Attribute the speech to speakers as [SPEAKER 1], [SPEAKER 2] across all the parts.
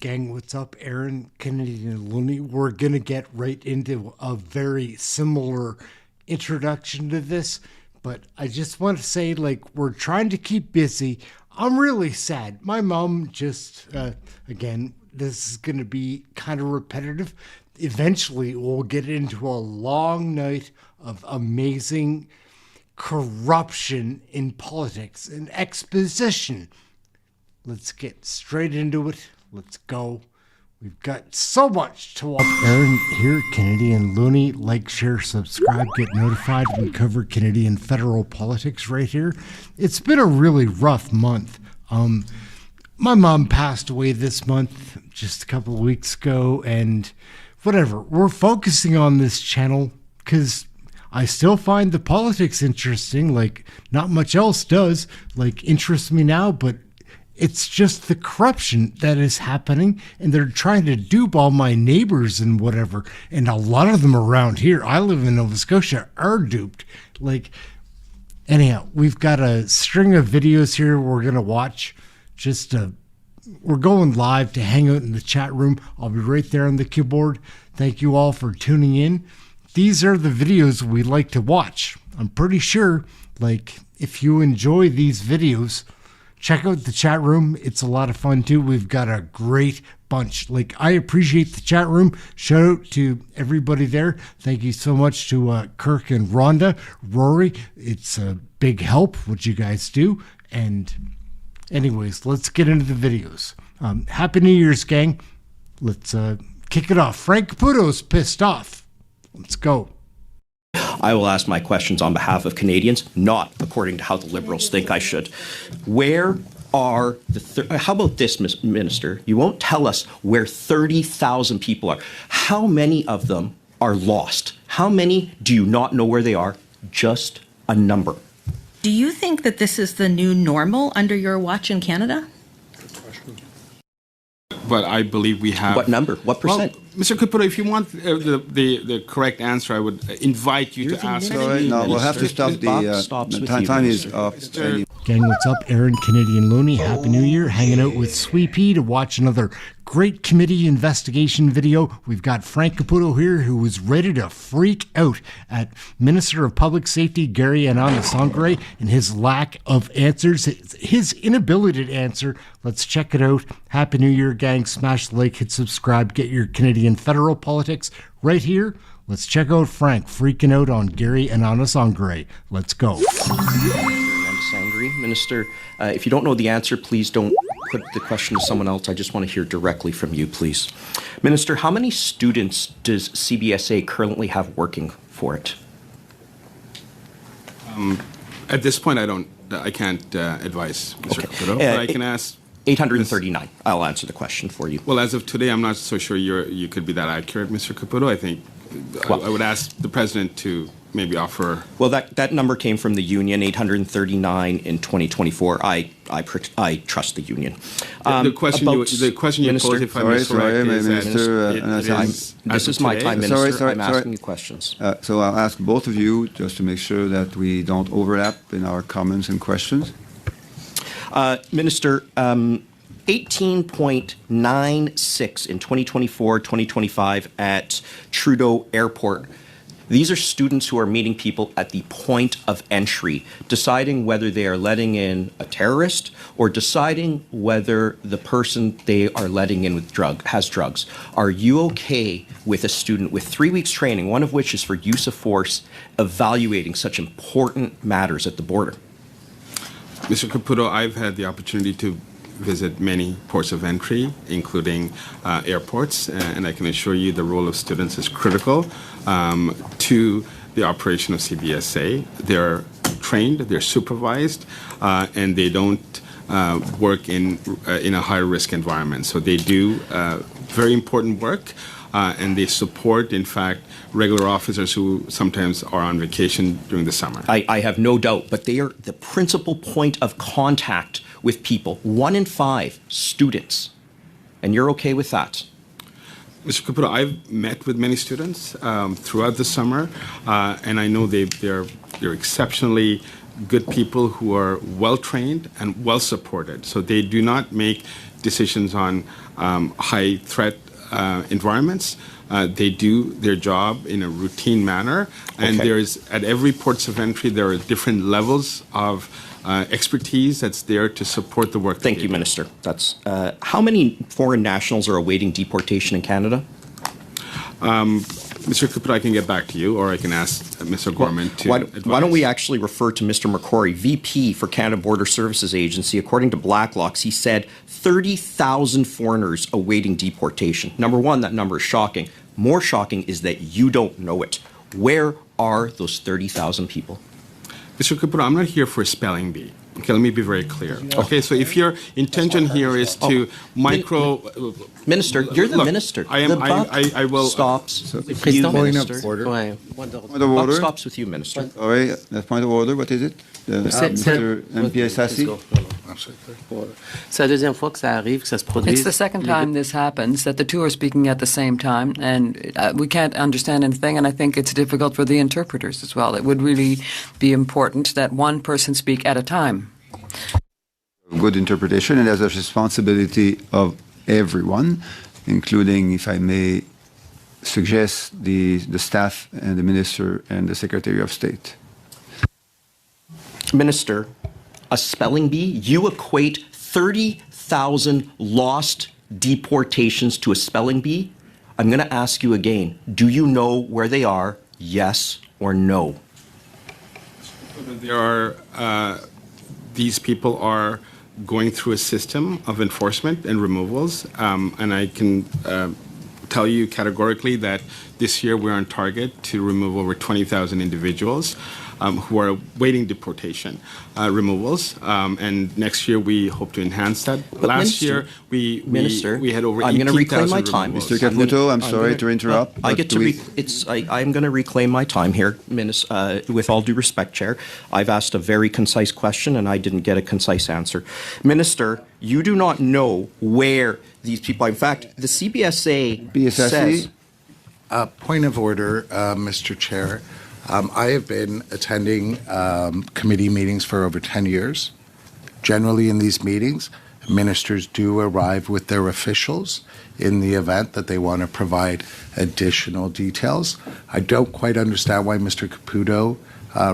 [SPEAKER 1] Gang, what's up? Aaron, Canadian Looney. We're going to get right into a very similar introduction to this, but I just want to say, we're trying to keep busy. I'm really sad. My mom just, again, this is going to be kind of repetitive. Eventually, we'll get into a long night of amazing corruption in politics and exposition. Let's get straight into it. Let's go. We've got so much to watch. Aaron here, Canadian Looney. Like, share, subscribe, get notified. We cover Canadian federal politics right here. It's been a really rough month. My mom passed away this month, just a couple of weeks ago, and whatever. We're focusing on this channel because I still find the politics interesting. Not much else does, interest me now, but it's just the corruption that is happening, and they're trying to dupe all my neighbors and whatever. And a lot of them around here, I live in Nova Scotia, are duped. Anyhow, we've got a string of videos here we're going to watch. We're going live to hang out in the chat room. I'll be right there on the keyboard. Thank you all for tuning in. These are the videos we like to watch. I'm pretty sure, if you enjoy these videos, check out the chat room. It's a lot of fun too. We've got a great bunch. I appreciate the chat room. Shout out to everybody there. Thank you so much to Kirk and Rhonda, Rory. It's a big help what you guys do. And anyways, let's get into the videos. Happy New Year's, gang. Let's kick it off. Frank Caputo's pissed off. Let's go.
[SPEAKER 2] I will ask my questions on behalf of Canadians, not according to how the Liberals think I should. Where are the... how about this, Minister? You won't tell us where 30,000 people are. How many of them are lost? How many do you not know where they are? Just a number.
[SPEAKER 3] Do you think that this is the new normal under your watch in Canada?
[SPEAKER 4] But I believe we have...
[SPEAKER 2] What number? What percent?
[SPEAKER 4] Well, Mr. Caputo, if you want the correct answer, I would invite you to ask...
[SPEAKER 5] Sorry, no, we'll have to stop the time is up.
[SPEAKER 1] Gang, what's up? Aaron, Canadian Looney. Happy New Year. Hanging out with Sweet Pea to watch another great committee investigation video. We've got Frank Caputo here, who was ready to freak out at Minister of Public Safety Gary Ananasangre and his lack of answers, his inability to answer. Let's check it out. Happy New Year, gang. Smash the like, hit subscribe, get your Canadian federal politics right here. Let's check out Frank freaking out on Gary Ananasangre. Let's go.
[SPEAKER 2] Angry. Minister, if you don't know the answer, please don't put the question to someone else. I just want to hear directly from you, please. Minister, how many students does CBSA currently have working for it?
[SPEAKER 4] At this point, I can't advise, Mr. Caputo, but I can ask...
[SPEAKER 2] 839. I'll answer the question for you.
[SPEAKER 4] Well, as of today, I'm not so sure you could be that accurate, Mr. Caputo. I think I would ask the President to maybe offer...
[SPEAKER 2] Well, that number came from the union, 839 in 2024. I trust the union.
[SPEAKER 4] The question you posed, if I may correct,
[SPEAKER 2] this is my time, Minister. I'm asking you questions.
[SPEAKER 5] So I'll ask both of you just to make sure that we don't overlap in our comments and questions.
[SPEAKER 2] Minister, 18.96 in 2024-2025 at Trudeau Airport. These are students who are meeting people at the point of entry, deciding whether they are letting in a terrorist or deciding whether the person they are letting in with has drugs. Are you okay with a student with 3 weeks training, one of which is for use of force, evaluating such important matters at the border?
[SPEAKER 4] Mr. Caputo, I've had the opportunity to visit many ports of entry, including airports, and I can assure you the role of students is critical to the operation of CBSA. They're trained, they're supervised, and they don't work in a high-risk environment. So they do very important work, and they support, in fact, regular officers who sometimes are on vacation during the summer.
[SPEAKER 2] I have no doubt, but they are the principal point of contact with people. 1 in 5 students. And you're okay with that?
[SPEAKER 4] Mr. Caputo, I've met with many students throughout the summer, and I know they're exceptionally good people who are well trained and well supported. So they do not make decisions on high threat environments. They do their job in a routine manner, and
[SPEAKER 2] Okay.
[SPEAKER 4] there's at every ports of entry there are different levels of expertise that's there to support the work.
[SPEAKER 2] Thank you, Minister. That's how many foreign nationals are awaiting deportation in Canada?
[SPEAKER 4] Mr. Caputo, I can get back to you, or I can ask Mr. Gorman to
[SPEAKER 2] Why
[SPEAKER 4] advise.
[SPEAKER 2] don't we actually refer to Mr. McCrory, VP for Canada Border Services Agency? According to Blacklocks, he said 30,000 foreigners awaiting deportation. Number one, that number is shocking. More shocking is that you don't know it. Where are those 30,000 people?
[SPEAKER 4] Mr. Caputo, I'm not here for a spelling bee. Okay, let me be very clear. Okay, so if your intention here is to
[SPEAKER 2] Minister, you're the
[SPEAKER 4] Look,
[SPEAKER 2] minister.
[SPEAKER 4] I am.
[SPEAKER 2] The buck
[SPEAKER 4] I will.
[SPEAKER 2] stops with you,
[SPEAKER 3] Président.
[SPEAKER 2] Minister.
[SPEAKER 6] Ouais.
[SPEAKER 5] Point of
[SPEAKER 2] Buck
[SPEAKER 5] order.
[SPEAKER 2] stops with you, Minister.
[SPEAKER 5] Sorry, point of order. What is it? Mr. MP Sassi?
[SPEAKER 6] C'est la deuxième fois que ça arrive, que ça se produit.
[SPEAKER 7] It's the second time this happens, that the two are speaking at the same time, and we can't understand anything, and I think it's difficult for the interpreters as well. It would really be important that one person speak at a time.
[SPEAKER 5] Good interpretation, and there's a responsibility of everyone, including, if I may suggest, the staff and the Minister and the Secretary of State.
[SPEAKER 2] Minister, a spelling bee? You equate 30,000 lost deportations to a spelling bee? I'm going to ask you again. Do you know where they are? Yes or no?
[SPEAKER 4] There are. These people are going through a system of enforcement and removals, and I can tell you categorically that this year we're on target to remove over 20,000 individuals who are awaiting deportation removals, and next year we hope to enhance that. Last year we had over 18,000
[SPEAKER 2] I'm going to reclaim my time.
[SPEAKER 4] removals.
[SPEAKER 5] Mr. Caputo, I'm sorry to interrupt.
[SPEAKER 2] I
[SPEAKER 5] but
[SPEAKER 2] get to. I'm going to reclaim my time here, with all due respect, Chair. I've asked a very concise question and I didn't get a concise answer. Minister, you do not know where these people are. In fact, the CBSA
[SPEAKER 5] BSSE?
[SPEAKER 2] says.
[SPEAKER 8] Point of order, Mr. Chair. I have been attending committee meetings for over 10 years. Generally, in these meetings, ministers do arrive with their officials in the event that they want to provide additional details. I don't quite understand why Mr. Caputo,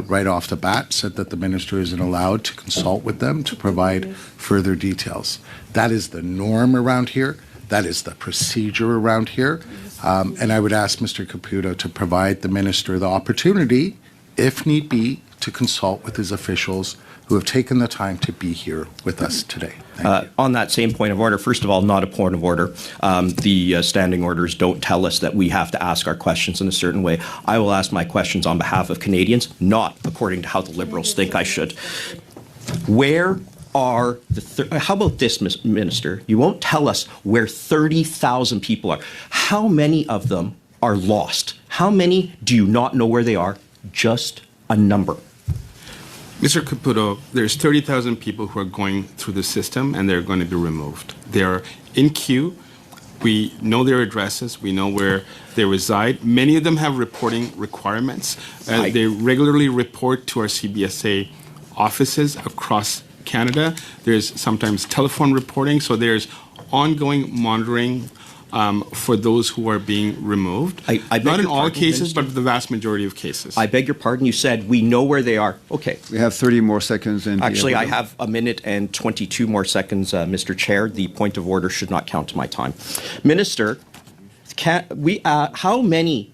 [SPEAKER 8] right off the bat, said that the minister isn't allowed to consult with them to provide further details. That is the norm around here. That is the procedure around here. And I would ask Mr. Caputo to provide the minister the opportunity, if need be, to consult with his officials who have taken the time to be here with us today. Thank you.
[SPEAKER 2] On that same point of order, first of all, not a point of order. The standing orders don't tell us that we have to ask our questions in a certain way. I will ask my questions on behalf of Canadians, not according to how the Liberals think I should. Where are the how about this, Minister? You won't tell us where 30,000 people are. How many of them are lost? How many do you not know where they are? Just a number.
[SPEAKER 4] Mr. Caputo, there's 30,000 people who are going through the system and they're going to be removed. They're in queue. We know their addresses. We know where they reside. Many of them have reporting requirements. They regularly report to our CBSA offices across Canada. There's sometimes telephone reporting. So there's ongoing monitoring for those who are being removed.
[SPEAKER 2] I beg
[SPEAKER 4] Not in
[SPEAKER 2] your
[SPEAKER 4] all
[SPEAKER 2] pardon,
[SPEAKER 4] cases,
[SPEAKER 2] Minister?
[SPEAKER 4] but the vast majority of cases.
[SPEAKER 2] I beg your pardon. You said we know where they are. Okay.
[SPEAKER 5] We have 30 more seconds. And
[SPEAKER 2] Actually, I have a minute and 22 more seconds, Mr. Chair. The point of order should not count to my time. Minister, how many,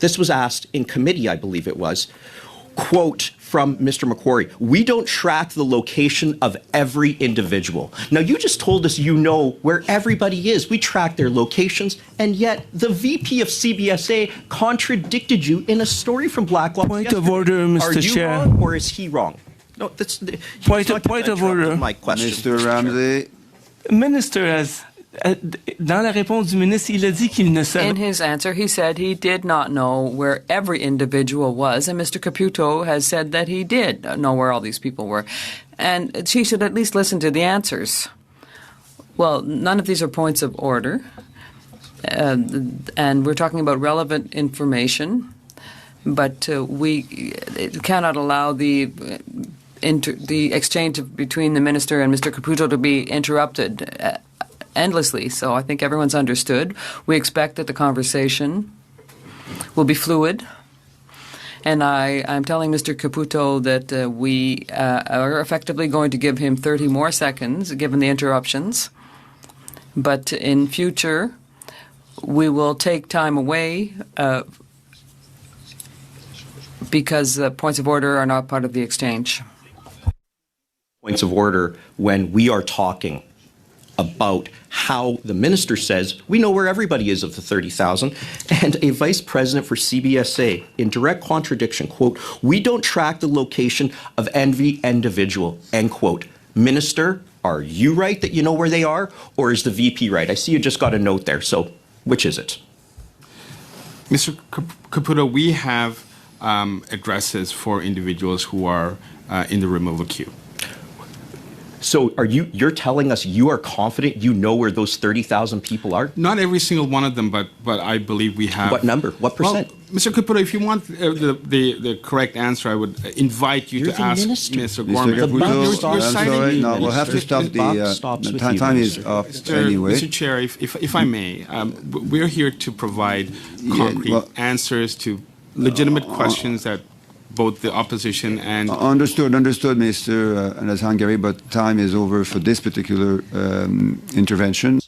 [SPEAKER 2] this was asked in committee, I believe it was, quote from Mr. McCrory, we don't track the location of every individual. Now, you just told us you know where everybody is. We track their locations, and yet the VP of CBSA contradicted you in a story from Blacklock.
[SPEAKER 9] Point of order, Mr.
[SPEAKER 2] Are you
[SPEAKER 9] Chair.
[SPEAKER 2] wrong, or is he wrong? No, that's
[SPEAKER 9] Point of order.
[SPEAKER 2] My question.
[SPEAKER 5] Mr. Ramsey,
[SPEAKER 9] Minister has, dans la réponse du ministre, il a dit qu'il ne
[SPEAKER 7] In
[SPEAKER 9] savait.
[SPEAKER 7] his answer, he said he did not know where every individual was, and Mr. Caputo has said that he did know where all these people were. And she should at least listen to the answers. Well, none of these are points of order, and we're talking about relevant information. but we cannot allow the exchange between the minister and Mr. Caputo to be interrupted endlessly. So I think everyone's understood. We expect that the conversation will be fluid. And I'm telling Mr. Caputo that we are effectively going to give him 30 more seconds, given the interruptions. But in future, we will take time away because points of order are not part of the exchange.
[SPEAKER 2] Points of order when we are talking about how the minister says we know where everybody is of the 30,000, and a vice president for CBSA in direct contradiction, quote, "We don't track the location of every individual," end quote. Minister, are you right that you know where they are, or is the VP right? I see you just got a note there, so which is it?
[SPEAKER 4] Mr. Caputo, we have addresses for individuals who are in the removal queue.
[SPEAKER 2] So you're telling us you are confident you know where those 30,000 people are?
[SPEAKER 4] Not every single one of them, but I believe we have.
[SPEAKER 2] What number? What percent?
[SPEAKER 4] Well, Mr. Caputo, if you want the correct answer, I would invite you
[SPEAKER 2] You're
[SPEAKER 4] to
[SPEAKER 2] the
[SPEAKER 4] ask
[SPEAKER 2] minister.
[SPEAKER 4] Mr.
[SPEAKER 5] Mr.
[SPEAKER 4] Gorman.
[SPEAKER 5] Caputo,
[SPEAKER 4] You're
[SPEAKER 5] I'm
[SPEAKER 4] citing
[SPEAKER 5] sorry.
[SPEAKER 4] me,
[SPEAKER 5] No, we'll have to
[SPEAKER 4] Minister.
[SPEAKER 5] stop the time is up anyway.
[SPEAKER 4] Mr. Chair, if I may, we're here to provide concrete answers to legitimate questions that both the opposition and...
[SPEAKER 5] Understood, Mr. Anazangari, but time is over for this particular intervention.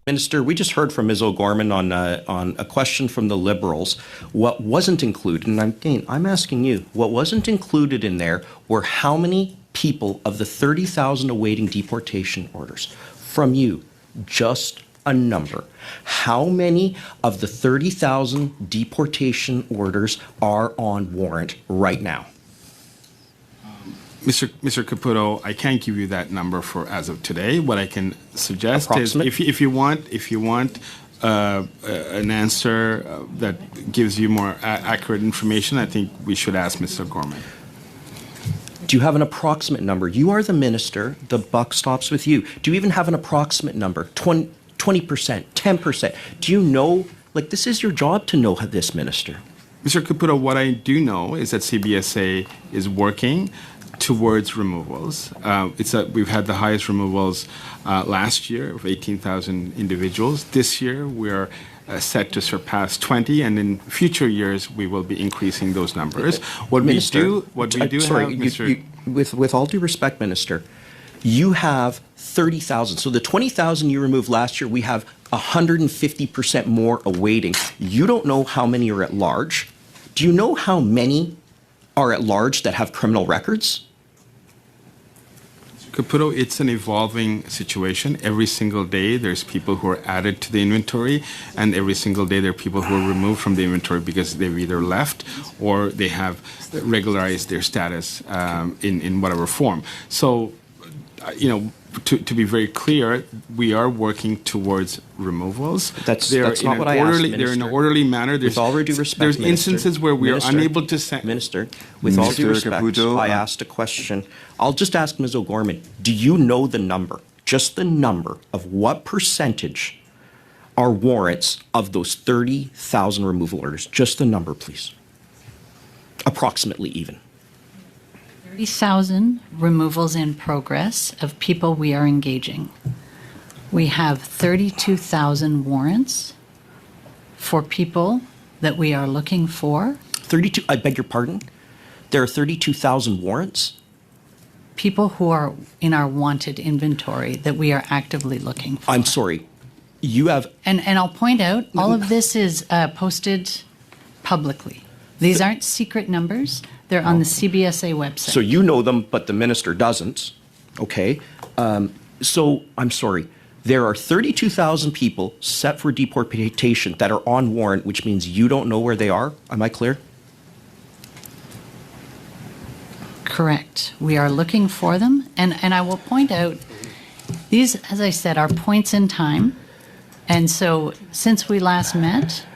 [SPEAKER 2] Minister, we just heard from Ms. O'Gorman on a question from the Liberals. What wasn't included, and I'm asking you, what wasn't included in there were how many people of the 30,000 awaiting deportation orders from you, just a number. How many of the 30,000 deportation orders are on warrant right now?
[SPEAKER 4] Mr. Caputo, I can't give you that number for as of today. What I can suggest is, if you want an answer that gives you more accurate information, I think we should ask Mr. Gorman.
[SPEAKER 2] Do you have an approximate number? You are the minister. The buck stops with you. Do you even have an approximate number? 20%, 10%? Do you know? Like, this is your job to know this, Minister.
[SPEAKER 4] Mr. Caputo, what I do know is that CBSA is working towards removals. We've had the highest removals last year of 18,000 individuals. This year, we're set to surpass 20, and in future years, we will be increasing those numbers.
[SPEAKER 2] Minister,
[SPEAKER 4] Mr.
[SPEAKER 2] With all due respect, Minister, you have 30,000. So the 20,000 you removed last year, we have 150% more awaiting. You don't know how many are at large. Do you know how many are at large that have criminal records?
[SPEAKER 4] Caputo, it's an evolving situation. Every single day, there's people who are added to the inventory, and every single day, there are people who are removed from the inventory because they've either left or they have regularized their status in whatever form. So, to be very clear, we are working towards removals.
[SPEAKER 2] That's not what I asked, Minister.
[SPEAKER 4] They're in an orderly manner.
[SPEAKER 2] With all due respect,
[SPEAKER 4] there's
[SPEAKER 2] Minister,
[SPEAKER 4] instances where we are unable to send...
[SPEAKER 2] Minister, with all due respect,
[SPEAKER 5] Caputo,
[SPEAKER 2] I asked a question. I'll just ask Ms. O'Gorman, do you know the number, just the number, of what percentage are warrants of those 30,000 removal orders? Just the number, please. Approximately even.
[SPEAKER 10] 30,000 removals in progress of people we are engaging. We have 32,000 warrants for people that we are looking for.
[SPEAKER 2] 32, I beg your pardon? There are 32,000 warrants?
[SPEAKER 10] People who are in our wanted inventory that we are actively looking for.
[SPEAKER 2] I'm sorry. You have...
[SPEAKER 10] And I'll point out, all of this is posted publicly. These aren't secret numbers. They're on the CBSA website.
[SPEAKER 2] So you know them, but the minister doesn't. Okay. So I'm sorry. There are 32,000 people set for deportation that are on warrant, which means you don't know where they are. Am I clear?
[SPEAKER 10] Correct. We are looking for them. And I will point out, these, as I said, are points in time. And so since we last met,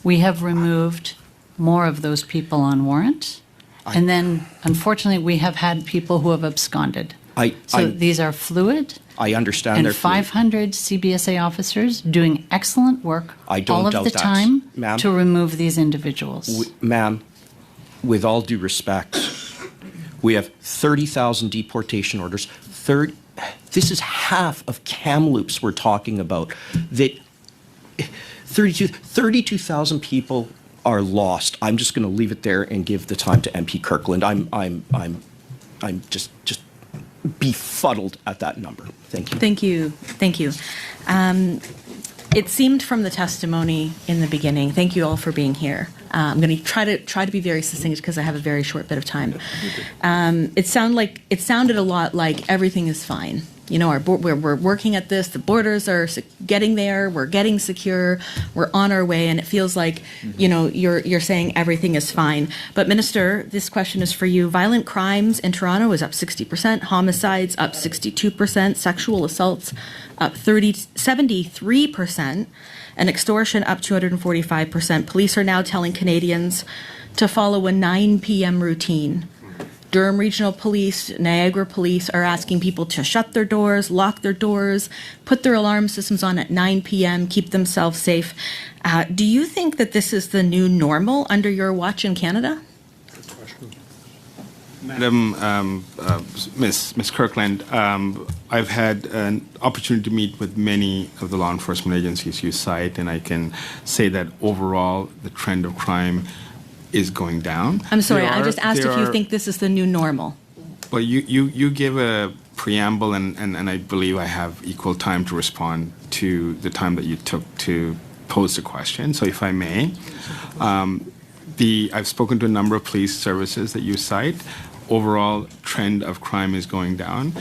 [SPEAKER 10] we have removed more of those people on warrant. And then, unfortunately, we have had people who have absconded. These are fluid.
[SPEAKER 2] I understand
[SPEAKER 10] And
[SPEAKER 2] they're fluid.
[SPEAKER 10] 500 CBSA officers doing excellent work
[SPEAKER 2] I don't
[SPEAKER 10] all of
[SPEAKER 2] doubt
[SPEAKER 10] the
[SPEAKER 2] that,
[SPEAKER 10] time
[SPEAKER 2] ma'am.
[SPEAKER 10] to remove these individuals.
[SPEAKER 2] Ma'am, with all due respect, we have 30,000 deportation orders. This is half of Kamloops we're talking about. That 32,000 people are lost. I'm just going to leave it there and give the time to MP Kirkland. I'm just befuddled at that number. Thank you.
[SPEAKER 3] Thank you. Thank you. It seemed from the testimony in the beginning, thank you all for being here. I'm going to try to be very succinct because I have a very short bit of time. It sounded a lot like everything is fine. You know, we're working at this. The borders are getting there. We're getting secure. We're on our way, and it feels like, you know, you're saying everything is fine. But Minister, this question is for you. Violent crimes in Toronto is up 60%. Homicides up 62%. Sexual assaults up 73%, and extortion up 245%. Police are now telling Canadians to follow a 9 p.m. routine. Durham Regional Police, Niagara Police are asking people to shut their doors, lock their doors, put their alarm systems on at 9 p.m., keep themselves safe. Do you think that this is the new normal under your watch in Canada?
[SPEAKER 4] Madam, Ms. Kirkland, I've had an opportunity to meet with many of the law enforcement agencies you cite, and I can say that overall the trend of crime is going down.
[SPEAKER 3] I'm sorry, I just asked if you think this is the new normal.
[SPEAKER 4] Well, you give a preamble, and I believe I have equal time to respond to the time that you took to pose the question. So if I may, I've spoken to a number of police services that you cite. Overall trend of crime is going down.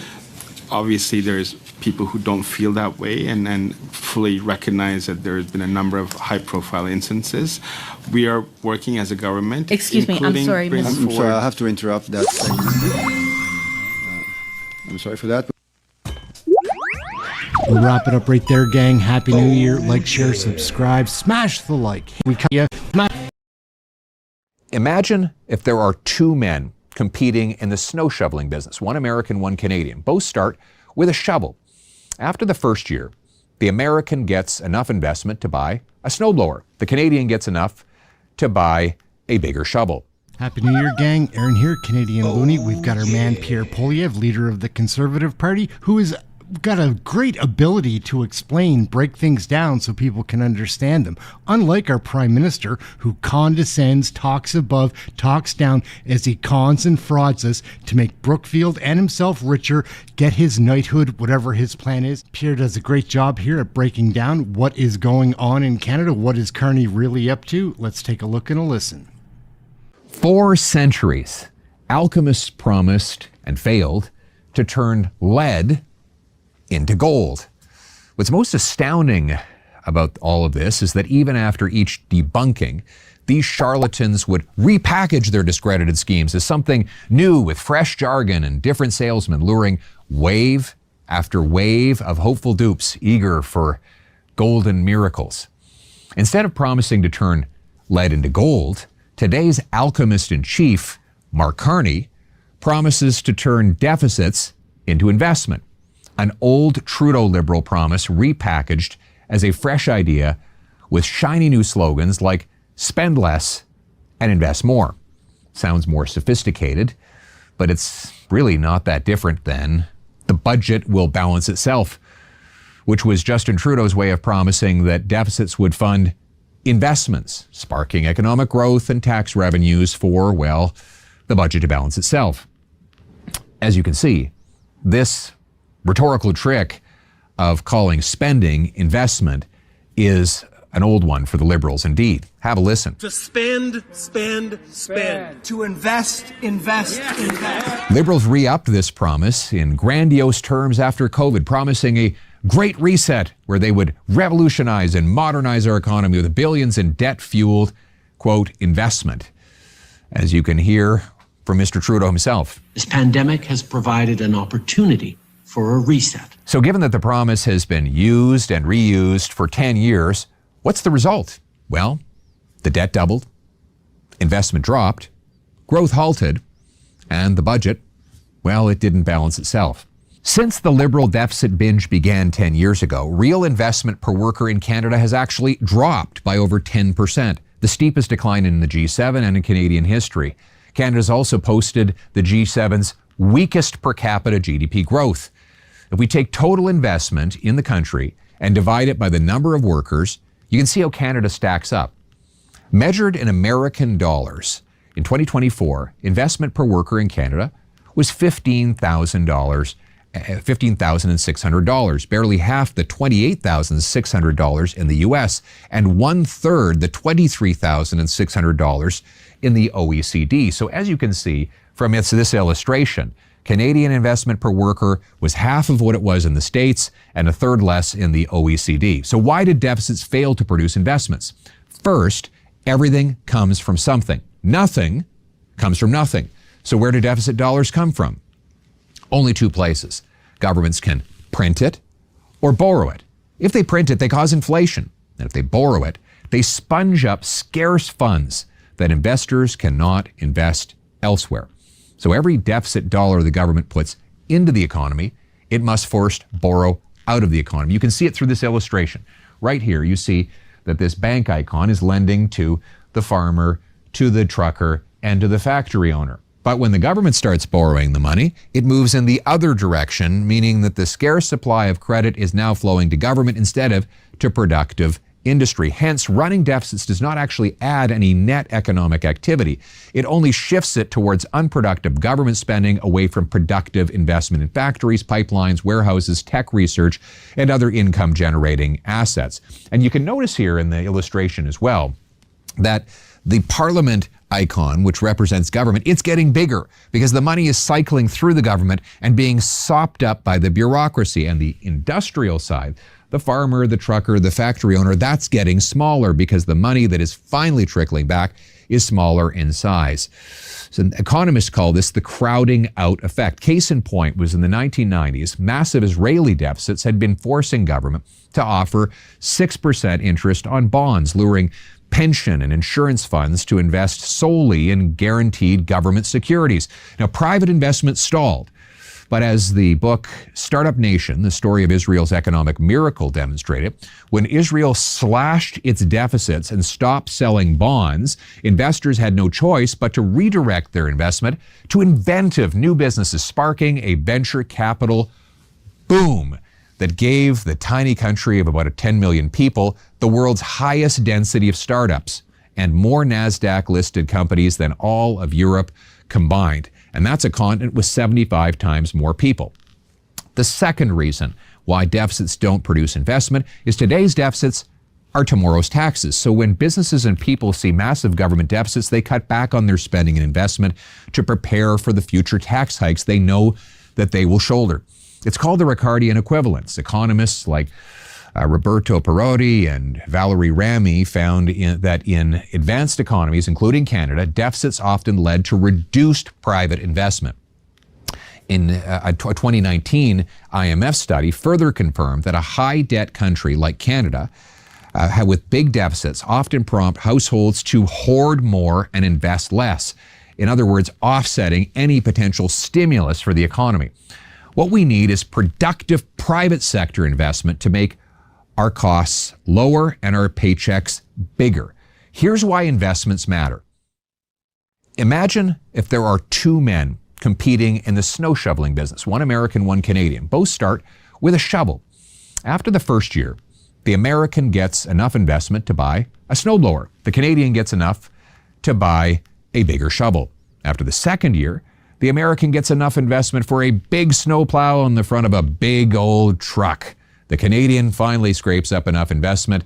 [SPEAKER 4] Obviously, there's people who don't feel that way and fully recognize that there has been a number of high-profile instances. We are working as a government.
[SPEAKER 3] Excuse me, I'm sorry,
[SPEAKER 5] I'm sorry, I'll have to interrupt that segment. I'm sorry for that.
[SPEAKER 1] We'll wrap it up right there, gang. Happy New Year. Like, share, subscribe. Smash the like. We cut you.
[SPEAKER 11] Imagine if there are two men competing in the snow shoveling business, one American, one Canadian. Both start with a shovel. After the first year, the American gets enough investment to buy a snowblower. The Canadian gets enough to buy a bigger shovel.
[SPEAKER 1] Happy New Year, gang. Aaron here, Canadian Looney. We've got our man Pierre Poilievre, leader of the Conservative Party, who is got a great ability to break things down so people can understand them. Unlike our Prime Minister, who condescends, talks above, talks down as he cons and frauds us to make Brookfield and himself richer, get his knighthood, whatever his plan is. Pierre does a great job here at breaking down what is going on in Canada. What is Carney really up to? Let's take a look and a listen.
[SPEAKER 11] 4 centuries, alchemists promised and failed to turn lead into gold. What's most astounding about all of this is that even after each debunking, these charlatans would repackage their discredited schemes as something new with fresh jargon and different salesmen, luring wave after wave of hopeful dupes eager for golden miracles. Instead of promising to turn lead into gold, today's alchemist-in-chief, Mark Carney, promises to turn deficits into investment. An old Trudeau Liberal promise repackaged as a fresh idea with shiny new slogans like spend less and invest more. Sounds more sophisticated, but it's really not that different than the budget will balance itself, which was Justin Trudeau's way of promising that deficits would fund investments, sparking economic growth and tax revenues for, well, the budget to balance itself. As you can see, this rhetorical trick of calling spending investment is an old one for the Liberals indeed. Have a listen.
[SPEAKER 12] To spend. To invest.
[SPEAKER 11] Liberals re-upped this promise in grandiose terms after COVID, promising a great reset where they would revolutionize and modernize our economy with billions in debt-fueled, quote, investment. As you can hear from Mr. Trudeau himself.
[SPEAKER 13] This pandemic has provided an opportunity for a reset.
[SPEAKER 11] So given that the promise has been used and reused for 10 years, what's the result? Well, the debt doubled, investment dropped, growth halted, and the budget, well, it didn't balance itself. Since the Liberal deficit binge began 10 years ago, real investment per worker in Canada has actually dropped by over 10%, the steepest decline in the G7 and in Canadian history. Canada's also posted the G7's weakest per capita GDP growth. If we take total investment in the country and divide it by the number of workers, you can see how Canada stacks up. Measured in American dollars, in 2024, investment per worker in Canada was $15,600, barely half the $28,600 in the US, and one-third the $23,600 in the OECD. So as you can see from this illustration, Canadian investment per worker was half of what it was in the States and a third less in the OECD. So why did deficits fail to produce investments? First, everything comes from something. Nothing comes from nothing. So where do deficit dollars come from? Only two places. Governments can print it or borrow it. If they print it, they cause inflation. And if they borrow it, they sponge up scarce funds that investors cannot invest elsewhere. So every deficit dollar the government puts into the economy, it must first borrow out of the economy. You can see it through this illustration. Right here, you see that this bank icon is lending to the farmer, to the trucker, and to the factory owner. But when the government starts borrowing the money, it moves in the other direction, meaning that the scarce supply of credit is now flowing to government instead of to productive industry. Hence, running deficits does not actually add any net economic activity. It only shifts it towards unproductive government spending away from productive investment in factories, pipelines, warehouses, tech research, and other income-generating assets. And you can notice here in the illustration as well that the Parliament icon, which represents government, it's getting bigger because the money is cycling through the government and being sopped up by the bureaucracy. And the industrial side, the farmer, the trucker, the factory owner, that's getting smaller because the money that is finally trickling back is smaller in size. So economists call this the crowding out effect. Case in point was in the 1990s, massive Israeli deficits had been forcing government to offer 6% interest on bonds, luring pension and insurance funds to invest solely in guaranteed government securities. Now, private investment stalled. But as the book Startup Nation, the story of Israel's economic miracle demonstrated, when Israel slashed its deficits and stopped selling bonds, investors had no choice but to redirect their investment to inventive new businesses, sparking a venture capital boom that gave the tiny country of about 10 million people the world's highest density of startups and more NASDAQ-listed companies than all of Europe combined. And that's a continent with 75 times more people. The second reason why deficits don't produce investment is today's deficits are tomorrow's taxes. So when businesses and people see massive government deficits, they cut back on their spending and investment to prepare for the future tax hikes they know that they will shoulder. It's called the Ricardian equivalence. Economists like Roberto Perotti and Valerie Ramy found that in advanced economies, including Canada, deficits often led to reduced private investment. In a 2019 IMF study further confirmed that a high-debt country like Canada with big deficits often prompt households to hoard more and invest less. In other words, offsetting any potential stimulus for the economy. What we need is productive private sector investment to make our costs lower and our paychecks bigger. Here's why investments matter. Imagine if there are two men competing in the snow shoveling business, one American, one Canadian. Both start with a shovel. After the first year, the American gets enough investment to buy a snowblower. The Canadian gets enough to buy a bigger shovel. After the second year, the American gets enough investment for a big snowplow on the front of a big old truck. The Canadian finally scrapes up enough investment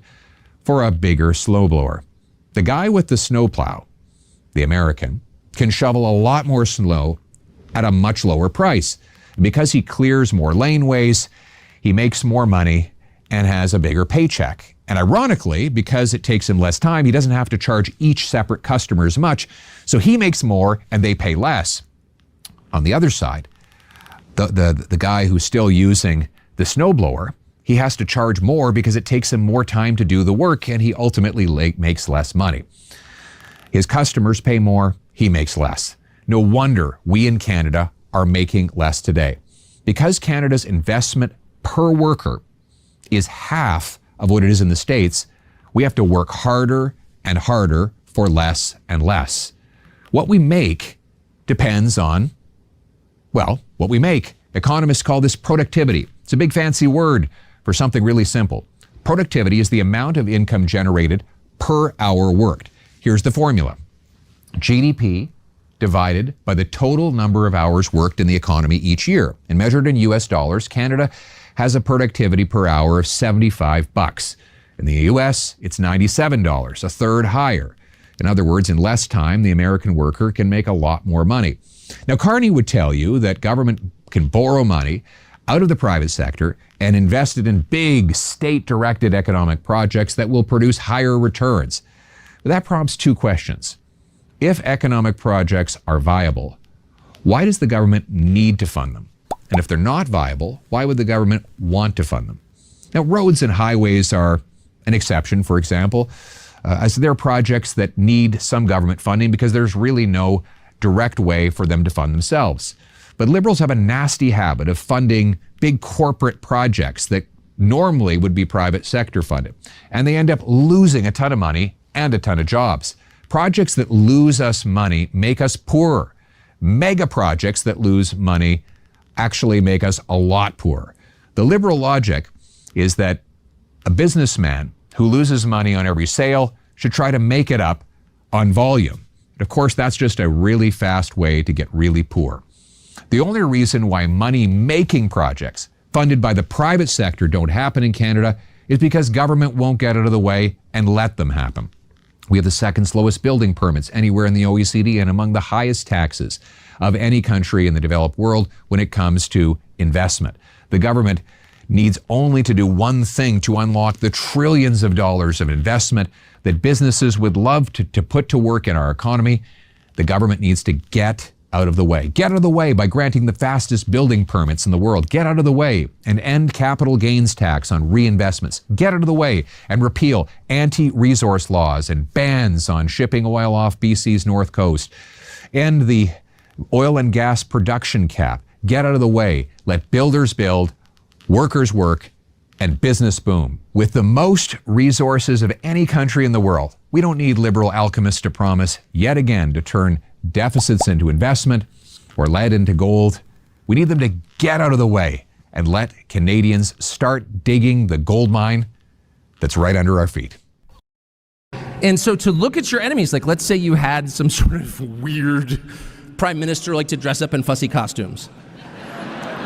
[SPEAKER 11] for a bigger snowblower. The guy with the snowplow, the American, can shovel a lot more snow at a much lower price. Because he clears more laneways, he makes more money and has a bigger paycheck. And ironically, because it takes him less time, he doesn't have to charge each separate customer as much, so he makes more and they pay less. On the other side, the guy who's still using the snowblower, he has to charge more because it takes him more time to do the work and he ultimately makes less money. His customers pay more, he makes less. No wonder we in Canada are making less today. Because Canada's investment per worker is half of what it is in the States, we have to work harder and harder for less and less. What we make depends on, well, what we make. Economists call this productivity. It's a big fancy word for something really simple. Productivity is the amount of income generated per hour worked. Here's the formula. GDP divided by the total number of hours worked in the economy each year. And measured in US dollars, Canada has a productivity per hour of $75. In the US, it's $97, a third higher. In other words, in less time, the American worker can make a lot more money. Now, Carney would tell you that government can borrow money out of the private sector and invest it in big state-directed economic projects that will produce higher returns. But that prompts two questions. If economic projects are viable, why does the government need to fund them? And if they're not viable, why would the government want to fund them? Now, roads and highways are an exception, for example, as they're projects that need some government funding because there's really no direct way for them to fund themselves. But Liberals have a nasty habit of funding big corporate projects that normally would be private sector funded. And they end up losing a ton of money and a ton of jobs. Projects that lose us money make us poorer. Mega projects that lose money actually make us a lot poorer. The Liberal logic is that a businessman who loses money on every sale should try to make it up on volume. And of course, that's just a really fast way to get really poor. The only reason why money-making projects funded by the private sector don't happen in Canada is because government won't get out of the way and let them happen. We have the second slowest building permits anywhere in the OECD and among the highest taxes of any country in the developed world when it comes to investment. The government needs only to do one thing to unlock the trillions of dollars of investment that businesses would love to put to work in our economy. The government needs to get out of the way. Get out of the way by granting the fastest building permits in the world. Get out of the way and end capital gains tax on reinvestments. Get out of the way and repeal anti-resource laws and bans on shipping oil off BC's north coast. End the oil and gas production cap. Get out of the way. Let builders build, workers work, and business boom. With the most resources of any country in the world, we don't need liberal alchemists to promise yet again to turn deficits into investment or lead into gold. We need them to get out of the way and let Canadians start digging the gold mine that's right under our feet.
[SPEAKER 14] And so to look at your enemies, like let's say you had some sort of weird prime minister like to dress up in fussy costumes.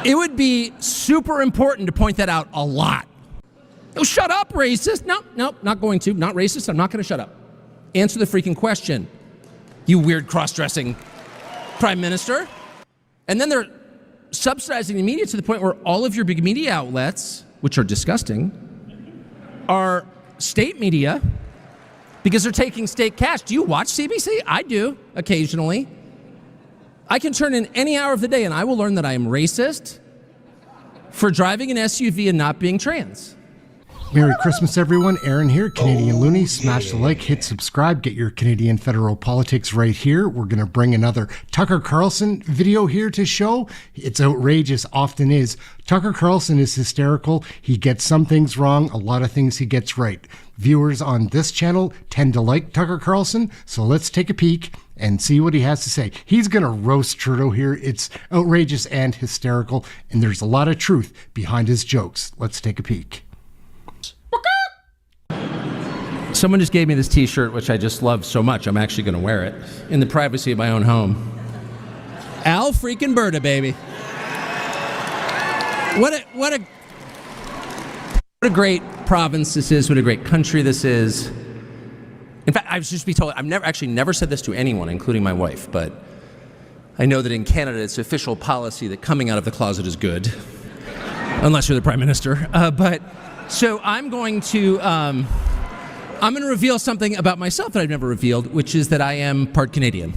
[SPEAKER 14] It would be super important to point that out a lot. Oh, shut up, racist. No, not going to. Not racist. I'm not going to shut up. Answer the freaking question, you weird cross-dressing prime minister. And then they're subsidizing the media to the point where all of your big media outlets, which are disgusting, are state media because they're taking state cash. Do you watch CBC? I do, occasionally. I can turn in any hour of the day and I will learn that I am racist for driving an SUV and not being trans.
[SPEAKER 1] Merry Christmas, everyone. Aaron here, Canadian Looney. Smash the like, hit subscribe, get your Canadian federal politics right here. We're going to bring another Tucker Carlson video here to show. It's outrageous, often is. Tucker Carlson is hysterical. He gets some things wrong, a lot of things he gets right. Viewers on this channel tend to like Tucker Carlson, so let's take a peek and see what he has to say. He's going to roast Trudeau here. It's outrageous and hysterical, and there's a lot of truth behind his jokes. Let's take a peek.
[SPEAKER 14] Someone just gave me this t-shirt, which I just love so much, I'm actually going to wear it in the privacy of my own home. Al freaking Berta, baby. What a great province this is, what a great country this is. In fact, I was just be told, I've never said this to anyone, including my wife, but I know that in Canada it's official policy that coming out of the closet is good, unless you're the Prime Minister. So I'm going to reveal something about myself that I've never revealed, which is that I am part Canadian.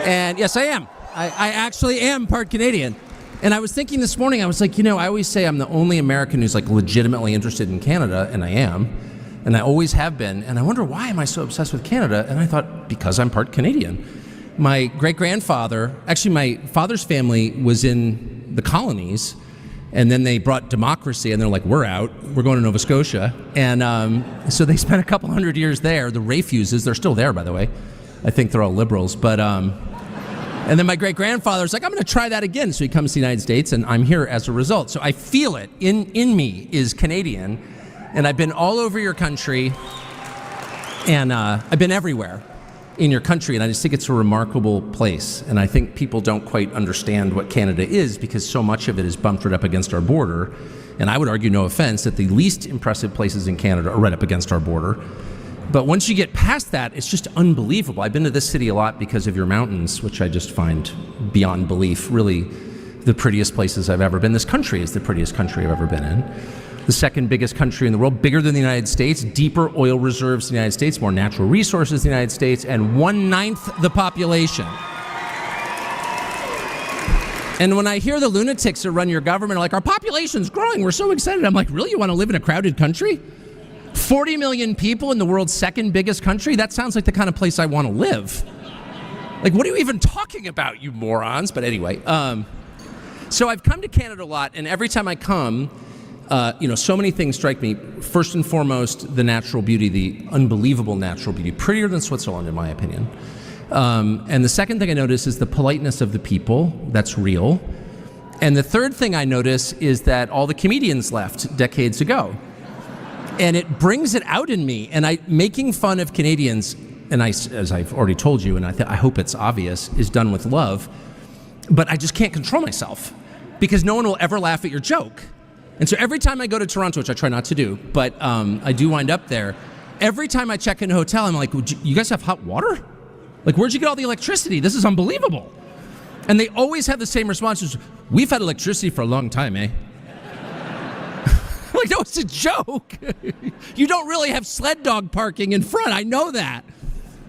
[SPEAKER 14] And yes, I am. I actually am part Canadian. And I was thinking this morning, I was like, I always say I'm the only American who's like legitimately interested in Canada, and I am. And I always have been. And I wonder, why am I so obsessed with Canada? And I thought, because I'm part Canadian. my great-grandfather, actually my father's family was in the colonies, and then they brought democracy, and they're like, we're out, we're going to Nova Scotia. And so they spent a couple hundred years there. The Rayfuses, they're still there, by the way. I think they're all liberals. But and then my great-grandfather's like, I'm going to try that again. So he comes to the United States, and I'm here as a result. So I feel it in me is Canadian, and I've been all over your country, and I've been everywhere in your country, and I just think it's a remarkable place. And I think people don't quite understand what Canada is because so much of it is bumped right up against our border. And I would argue, no offense, that the least impressive places in Canada are right up against our border. But once you get past that, it's just unbelievable. I've been to this city a lot because of your mountains, which I just find beyond belief, really the prettiest places I've ever been. This country is the prettiest country I've ever been in. The second biggest country in the world, bigger than the United States, deeper oil reserves than the United States, more natural resources than the United States, and 1/9 the population. And when I hear the lunatics that run your government are like, our population's growing, we're so excited. I'm like, really? You want to live in a crowded country? 40 million people in the world's second biggest country? That sounds like the kind of place I want to live. Like, what are you even talking about, you morons? But anyway, so I've come to Canada a lot, and every time I come, so many things strike me. First and foremost, the natural beauty, the unbelievable natural beauty, prettier than Switzerland, in my opinion. And the second thing I notice is the politeness of the people. That's real. And the third thing I notice is that all the comedians left decades ago. And it brings it out in me. And making fun of Canadians, and as I've already told you, and I hope it's obvious, is done with love. But I just can't control myself because no one will ever laugh at your joke. And so every time I go to Toronto, which I try not to do, but I do wind up there, every time I check in a hotel, I'm like, you guys have hot water? Like, where'd you get all the electricity? This is unbelievable. And they always have the same responses. We've had electricity for a long time, eh? Like, no, it's a joke. You don't really have sled dog parking in front. I know that.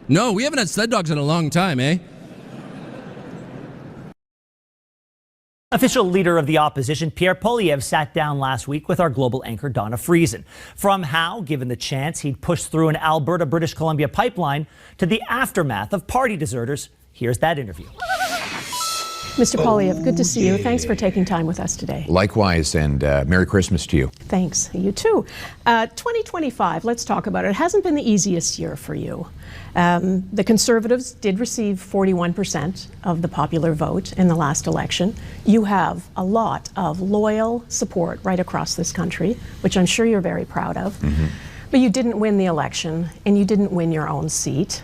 [SPEAKER 14] No, we haven't had sled dogs in a long time, eh?
[SPEAKER 15] Official leader of the opposition, Pierre Poilievre, sat down last week with our global anchor, Donna Friesen. From how, given the chance, he'd push through an Alberta-British Columbia pipeline to the aftermath of party deserters, here's that interview.
[SPEAKER 16] Mr. Poilievre, good to see you. Thanks for taking time with us today.
[SPEAKER 11] Likewise, and Merry Christmas to you.
[SPEAKER 16] Thanks. You too. 2025, let's talk about it. It hasn't been the easiest year for you. The Conservatives did receive 41% of the popular vote in the last election. You have a lot of loyal support right across this country, which I'm sure you're very proud of. Mm-hmm. But you didn't win the election, and you didn't win your own seat.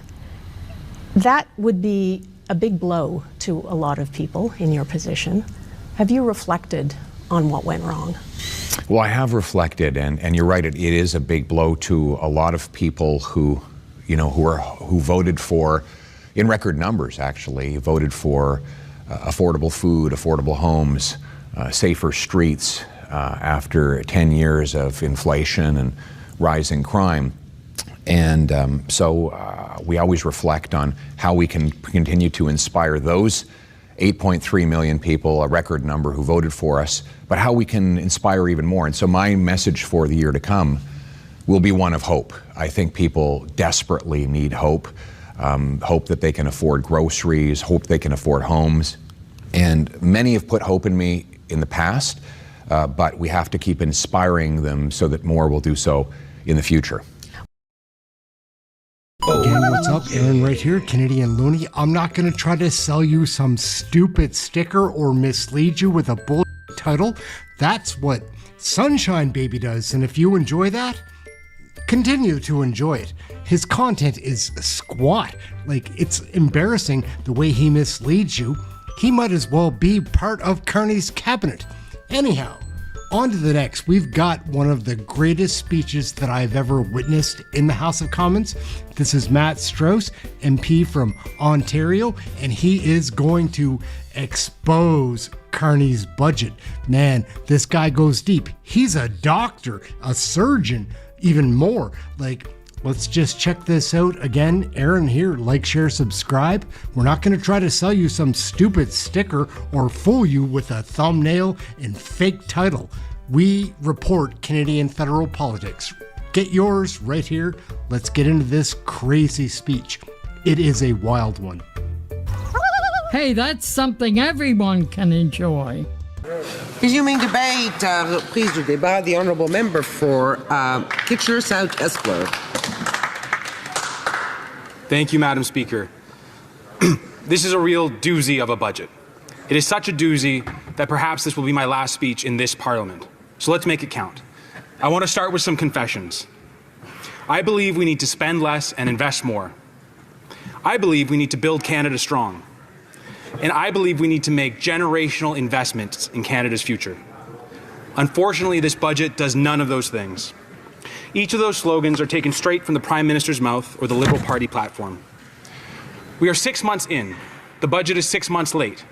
[SPEAKER 16] That would be a big blow to a lot of people in your position. Have you reflected on what went wrong?
[SPEAKER 11] Well, I have reflected, and you're right, it is a big blow to a lot of people who voted for, in record numbers actually, voted for affordable food, affordable homes, safer streets after 10 years of inflation and rising crime. And so we always reflect on how we can continue to inspire those 8.3 million people, a record number, who voted for us, but how we can inspire even more. And so my message for the year to come will be one of hope. I think people desperately need hope, hope that they can afford groceries, hope they can afford homes. And many have put hope in me in the past, but we have to keep inspiring them so that more will do so in the future.
[SPEAKER 1] Again, what's up? Aaron right here, Canadian Looney. I'm not going to try to sell you some stupid sticker or mislead you with a bull title. That's what Sunshine Baby does, and if you enjoy that, continue to enjoy it. His content is squat. Like, it's embarrassing the way he misleads you. He might as well be part of Carney's cabinet. Anyhow, on to the next. We've got one of the greatest speeches that I've ever witnessed in the House of Commons. This is Matt Strauss, MP from Ontario, and he is going to expose Carney's budget. Man, this guy goes deep. He's a doctor, a surgeon, even more. Like, let's just check this out. Again, Aaron here, like, share, subscribe. We're not going to try to sell you some stupid sticker or fool you with a thumbnail and fake title. We report Canadian federal politics. Get yours right here. Let's get into this crazy speech. It is a wild one.
[SPEAKER 17] Hey, that's something everyone can enjoy.
[SPEAKER 18] Resuming debate, reprise du débat, the honourable member for Kitchener South Escler.
[SPEAKER 19] Thank you, Madam Speaker. This is a real doozy of a budget. It is such a doozy that perhaps this will be my last speech in this Parliament. So let's make it count. I want to start with some confessions. I believe we need to spend less and invest more. I believe we need to build Canada strong. And I believe we need to make generational investments in Canada's future. Unfortunately, this budget does none of those things. Each of those slogans are taken straight from the Prime Minister's mouth or the Liberal Party platform. We are 6 months in. The budget is 6 months late.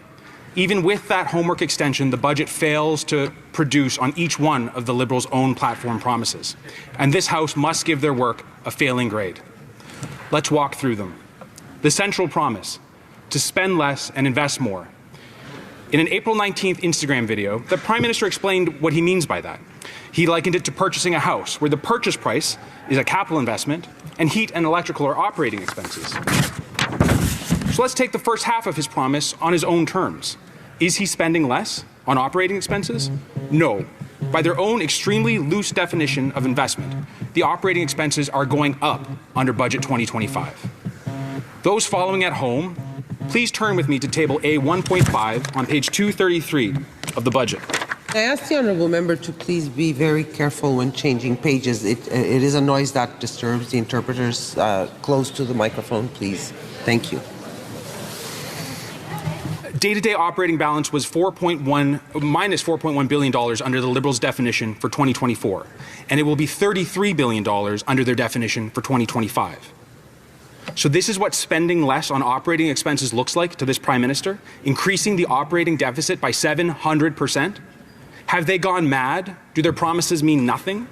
[SPEAKER 19] Even with that homework extension, the budget fails to produce on each one of the Liberals' own platform promises. And this House must give their work a failing grade. Let's walk through them. The central promise, to spend less and invest more. In an April 19th Instagram video, the Prime Minister explained what he means by that. He likened it to purchasing a house, where the purchase price is a capital investment and heat and electrical are operating expenses. So let's take the first half of his promise on his own terms. Is he spending less on operating expenses? No. By their own extremely loose definition of investment, the operating expenses are going up under Budget 2025. Those following at home, please turn with me to Table A1.5 on page 233 of the budget.
[SPEAKER 18] I ask the honourable member to please be very careful when changing pages. It is a noise that disturbs the interpreters. Close to the microphone, please. Thank you.
[SPEAKER 19] Day-to-day operating balance was minus $4.1 billion under the Liberals' definition for 2024, and it will be $33 billion under their definition for 2025. So this is what spending less on operating expenses looks like to this Prime Minister, increasing the operating deficit by 700%. Have they gone mad? Do their promises mean nothing?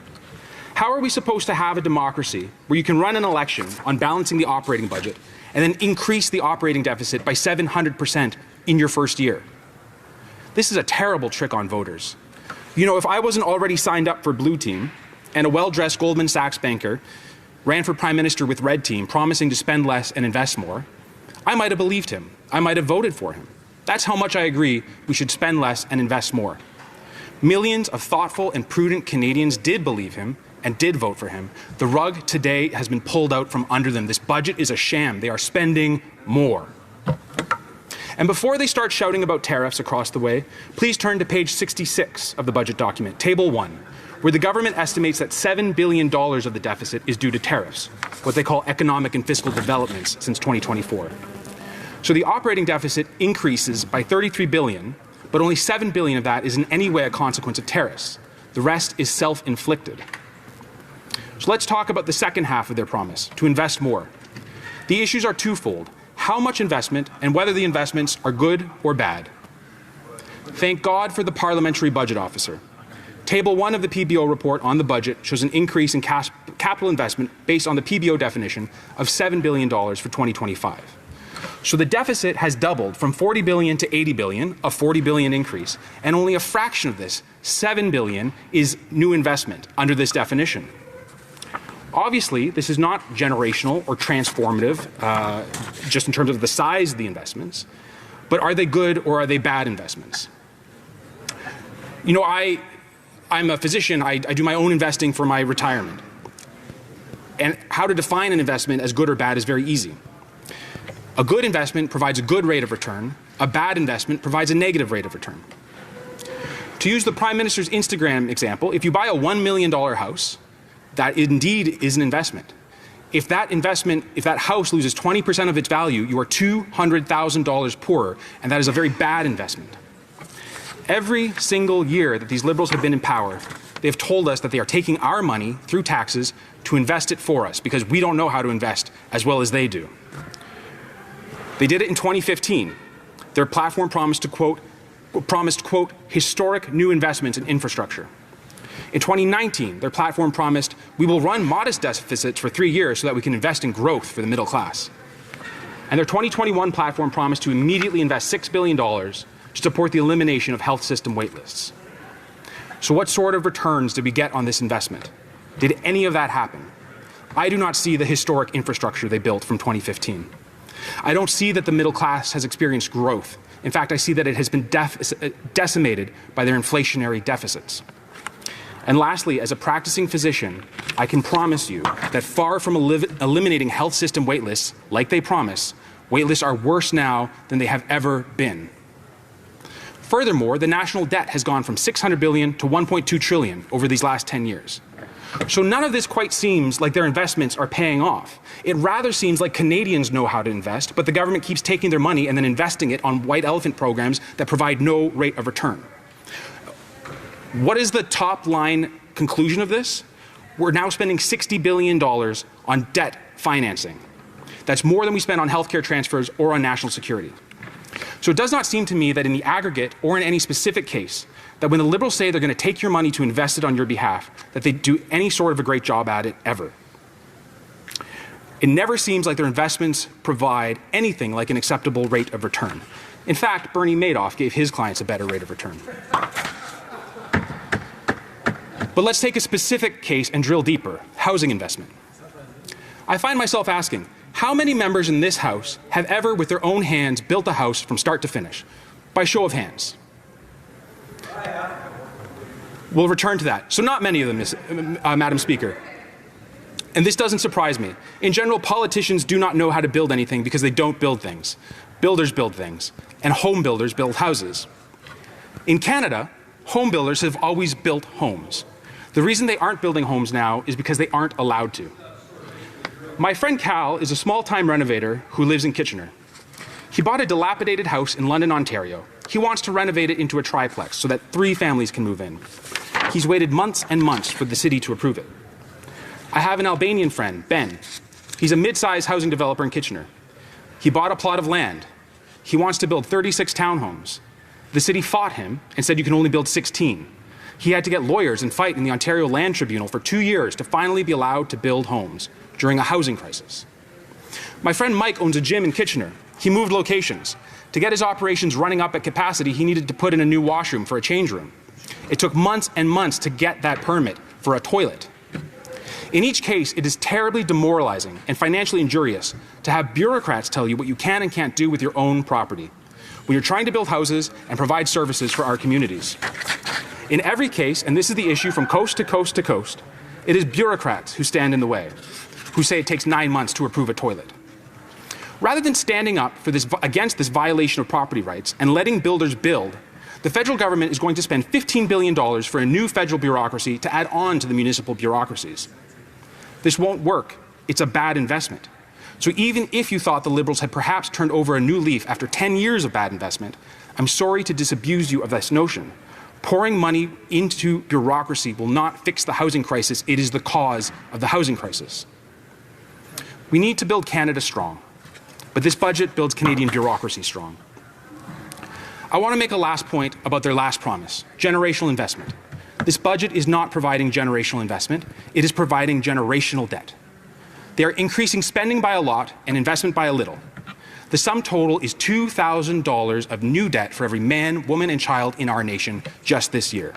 [SPEAKER 19] How are we supposed to have a democracy where you can run an election on balancing the operating budget and then increase the operating deficit by 700% in your first year? This is a terrible trick on voters. You know, if I wasn't already signed up for Blue Team and a well-dressed Goldman Sachs banker ran for Prime Minister with Red Team, promising to spend less and invest more, I might have believed him. I might have voted for him. That's how much I agree we should spend less and invest more. Millions of thoughtful and prudent Canadians did believe him and did vote for him. The rug today has been pulled out from under them. This budget is a sham. They are spending more. And before they start shouting about tariffs across the way, please turn to page 66 of the budget document, Table 1, where the government estimates that $7 billion of the deficit is due to tariffs, what they call economic and fiscal developments since 2024. So the operating deficit increases by $33 billion, but only $7 billion of that is in any way a consequence of tariffs. The rest is self-inflicted. So let's talk about the second half of their promise, to invest more. The issues are twofold: how much investment and whether the investments are good or bad. Thank God for the Parliamentary Budget Officer. Table 1 of the PBO report on the budget shows an increase in capital investment based on the PBO definition of $7 billion for 2025. So the deficit has doubled from $40 billion to $80 billion, a $40 billion increase, and only a fraction of this, $7 billion, is new investment under this definition. Obviously, this is not generational or transformative, just in terms of the size of the investments, but are they good or are they bad investments? You know, I'm a physician. I do my own investing for my retirement. And how to define an investment as good or bad is very easy. A good investment provides a good rate of return. A bad investment provides a negative rate of return. To use the Prime Minister's Instagram example, if you buy a $1 million house, that indeed is an investment. If that house loses 20% of its value, you are $200,000 poorer, and that is a very bad investment. Every single year that these Liberals have been in power, they have told us that they are taking our money through taxes to invest it for us because we don't know how to invest as well as they do. They did it in 2015. Their platform promised, quote, historic new investments in infrastructure. In 2019, their platform promised, we will run modest deficits for 3 years so that we can invest in growth for the middle class. And their 2021 platform promised to immediately invest $6 billion to support the elimination of health system waitlists. So what sort of returns did we get on this investment? Did any of that happen? I do not see the historic infrastructure they built from 2015. I don't see that the middle class has experienced growth. In fact, I see that it has been decimated by their inflationary deficits. And lastly, as a practicing physician, I can promise you that far from eliminating health system waitlists, like they promise, waitlists are worse now than they have ever been. Furthermore, the national debt has gone from $600 billion to $1.2 trillion over these last 10 years. So none of this quite seems like their investments are paying off. It rather seems like Canadians know how to invest, but the government keeps taking their money and then investing it on white elephant programs that provide no rate of return. What is the top line conclusion of this? We're now spending $60 billion on debt financing. That's more than we spend on healthcare transfers or on national security. So it does not seem to me that in the aggregate or in any specific case, that when the Liberals say they're going to take your money to invest it on your behalf, that they do any sort of a great job at it ever. It never seems like their investments provide anything like an acceptable rate of return. In fact, Bernie Madoff gave his clients a better rate of return. But let's take a specific case and drill deeper, housing investment. I find myself asking, how many members in this House have ever, with their own hands, built a house from start to finish? By show of hands. We'll return to that. So not many of them, Madam Speaker. And this doesn't surprise me. In general, politicians do not know how to build anything because they don't build things. Builders build things, and home builders build houses. In Canada, home builders have always built homes. The reason they aren't building homes now is because they aren't allowed to. My friend Cal is a small-time renovator who lives in Kitchener. He bought a dilapidated house in London, Ontario. He wants to renovate it into a triplex so that 3 families can move in. He's waited months and months for the city to approve it. I have an Albanian friend, Ben. He's a mid-sized housing developer in Kitchener. He bought a plot of land. He wants to build 36 townhomes. The city fought him and said you can only build 16. He had to get lawyers and fight in the Ontario Land Tribunal for 2 years to finally be allowed to build homes during a housing crisis. My friend Mike owns a gym in Kitchener. He moved locations. To get his operations running up at capacity, he needed to put in a new washroom for a change room. It took months and months to get that permit for a toilet. In each case, it is terribly demoralizing and financially injurious to have bureaucrats tell you what you can and can't do with your own property when you're trying to build houses and provide services for our communities. In every case, and this is the issue from coast to coast to coast, it is bureaucrats who stand in the way, who say it takes 9 months to approve a toilet. Rather than standing up for against this violation of property rights and letting builders build, the federal government is going to spend $15 billion for a new federal bureaucracy to add on to the municipal bureaucracies. This won't work. It's a bad investment. So even if you thought the Liberals had perhaps turned over a new leaf after 10 years of bad investment, I'm sorry to disabuse you of this notion. Pouring money into bureaucracy will not fix the housing crisis. It is the cause of the housing crisis. We need to build Canada strong, but this budget builds Canadian bureaucracy strong. I want to make a last point about their last promise, generational investment. This budget is not providing generational investment. It is providing generational debt. They are increasing spending by a lot and investment by a little. The sum total is $2,000 of new debt for every man, woman, and child in our nation just this year.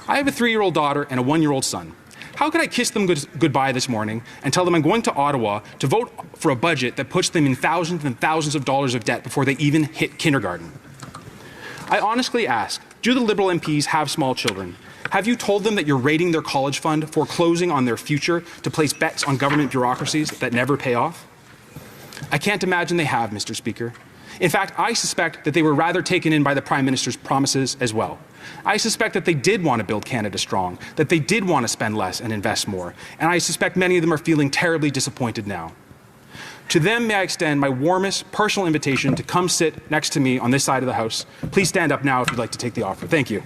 [SPEAKER 19] I have a 3-year-old daughter and a 1-year-old son. How could I kiss them goodbye this morning and tell them I'm going to Ottawa to vote for a budget that puts them in thousands and thousands of dollars of debt before they even hit kindergarten? I honestly ask, do the Liberal MPs have small children? Have you told them that you're raiding their college fund, foreclosing on their future to place bets on government bureaucracies that never pay off? I can't imagine they have, Mr. Speaker. In fact, I suspect that they were rather taken in by the Prime Minister's promises as well. I suspect that they did want to build Canada strong, that they did want to spend less and invest more, and I suspect many of them are feeling terribly disappointed now. To them, may I extend my warmest personal invitation to come sit next to me on this side of the House. Please stand up now if you'd like to take the offer. Thank you.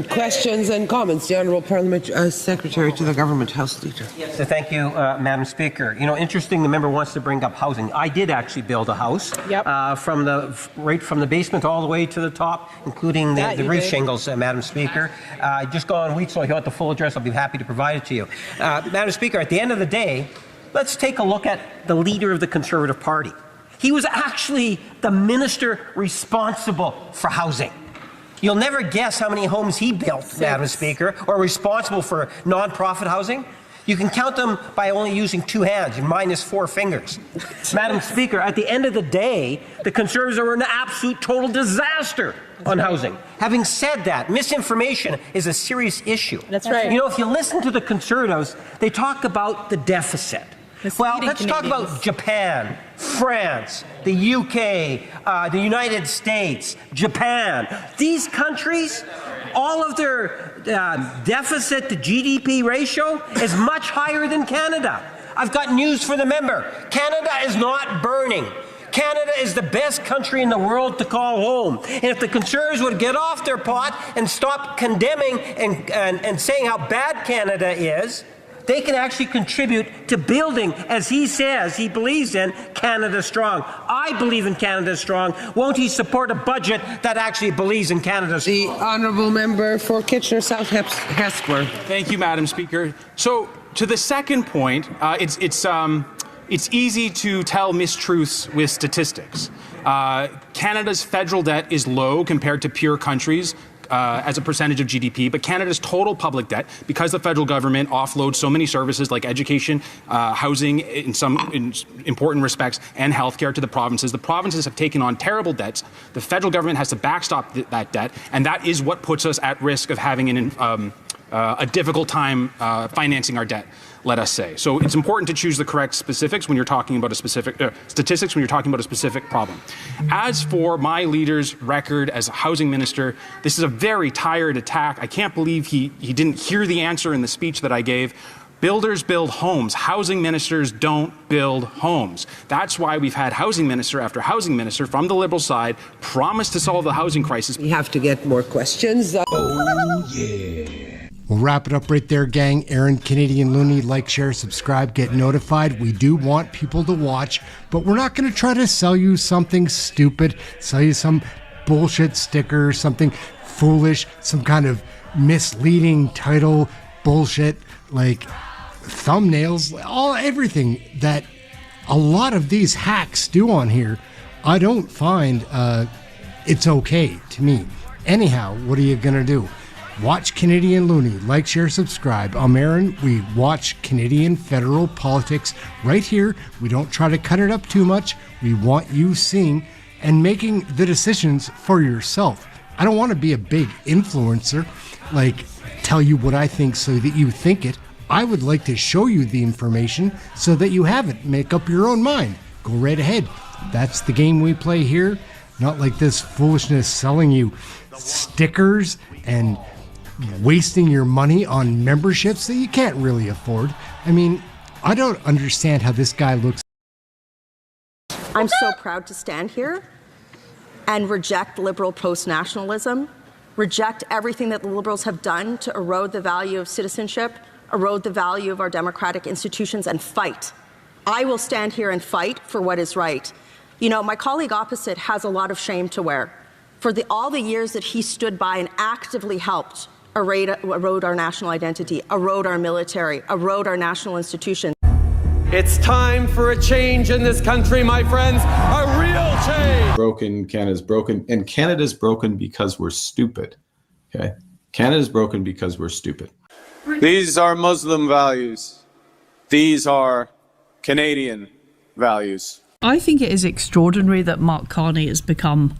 [SPEAKER 18] Questions and comments. The Honourable Parliament Secretary to the Government House Leader.
[SPEAKER 20] Yes, thank you, Madam Speaker. You know, interesting, the member wants to bring up housing. I did actually build a house right from the basement all the way to the top, including the roof shingles, Madam Speaker. Just gone a week, so if you want the full address, I'll be happy to provide it to you. Madam Speaker, at the end of the day, let's take a look at the leader of the Conservative Party. He was actually the minister responsible for housing. You'll never guess how many homes he built, Madam Speaker, or responsible for non-profit housing. You can count them by only using 2 hands and minus 4 fingers. Madam Speaker, at the end of the day, the Conservatives are an absolute total disaster on housing. Having said that, misinformation is a serious issue.
[SPEAKER 3] That's right.
[SPEAKER 20] You know, if you listen to the Conservatives, they talk about the deficit. Well, let's talk about Japan, France, the UK, the United States, Japan. These countries, all of their deficit to GDP ratio is much higher than Canada. I've got news for the member. Canada is not burning. Canada is the best country in the world to call home. And if the Conservatives would get off their pot and stop condemning and saying how bad Canada is, they can actually contribute to building, as he says he believes in, Canada Strong. I believe in Canada Strong. Won't he support a budget that actually believes in Canada Strong?
[SPEAKER 18] The honourable member for Kitchener South Hesper.
[SPEAKER 19] Thank you, Madam Speaker. So, to the second point, it's easy to tell mistruths with statistics. Canada's federal debt is low compared to peer countries. As a percentage of GDP, but Canada's total public debt, because the federal government offloads so many services like education, housing in some important respects, and healthcare to the provinces have taken on terrible debts. The federal government has to backstop that debt, and that is what puts us at risk of having a difficult time financing our debt, let us say. So it's important to choose the correct specifics when you're talking about a specific statistics when you're talking about a specific problem. As for my leader's record as a housing minister, this is a very tired attack. I can't believe he didn't hear the answer in the speech that I gave. Builders build homes. Housing ministers don't build homes. That's why we've had housing minister after housing minister from the Liberal side promise to solve the housing crisis.
[SPEAKER 18] We have to get more questions.
[SPEAKER 1] Oh, yeah. We'll wrap it up right there, gang. Aaron, Canadian Looney, like, share, subscribe, get notified. We do want people to watch, but we're not going to try to sell you something stupid, sell you some bullshit sticker, something foolish, some kind of misleading title bullshit, like thumbnails, everything that a lot of these hacks do on here. I don't find it's okay to me. Anyhow, what are you going to do? Watch Canadian Looney, like, share, subscribe. I'm Aaron. We watch Canadian federal politics right here. We don't try to cut it up too much. We want you seeing and making the decisions for yourself. I don't want to be a big influencer, like tell you what I think so that you think it. I would like to show you the information so that you have it. Make up your own mind. Go right ahead. That's the game we play here. Not like this foolishness selling you stickers and wasting your money on memberships that you can't really afford. I mean, I don't understand how this guy looks.
[SPEAKER 21] I'm so proud to stand here and reject Liberal post-nationalism, reject everything that the Liberals have done to erode the value of citizenship, erode the value of our democratic institutions, and fight. I will stand here and fight for what is right. You know, my colleague opposite has a lot of shame to wear for all the years that he stood by and actively helped erode our national identity, erode our military, erode our national institutions.
[SPEAKER 22] It's time for a change in this country, my friends, a real change.
[SPEAKER 23] Broken, Canada's broken, and Canada's broken because we're stupid, okay? Canada's broken because we're stupid.
[SPEAKER 24] These are Muslim values. These are Canadian values.
[SPEAKER 25] I think it is extraordinary that Mark Carney has become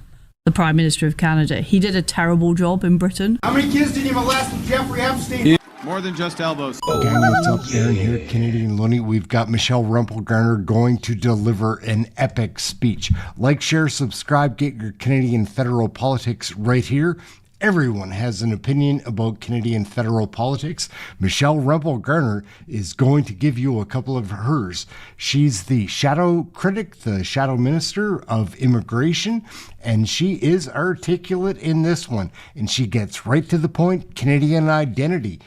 [SPEAKER 25] the Prime Minister of Canada. He did a terrible job in Britain.
[SPEAKER 12] How many kids did you molest with Jeffrey Epstein?
[SPEAKER 24] More than just elbows.
[SPEAKER 1] Gang, what's up? Aaron here, Canadian Looney. We've got Michelle Rumpelgarner going to deliver an epic speech. Like, share, subscribe, get your Canadian federal politics right here. Everyone has an opinion about Canadian federal politics. Michelle Rumpelgarner is going to give you a couple of hers. She's the shadow critic, the shadow minister of immigration, and she is articulate in this one. And she gets right to the point. Canadian identity.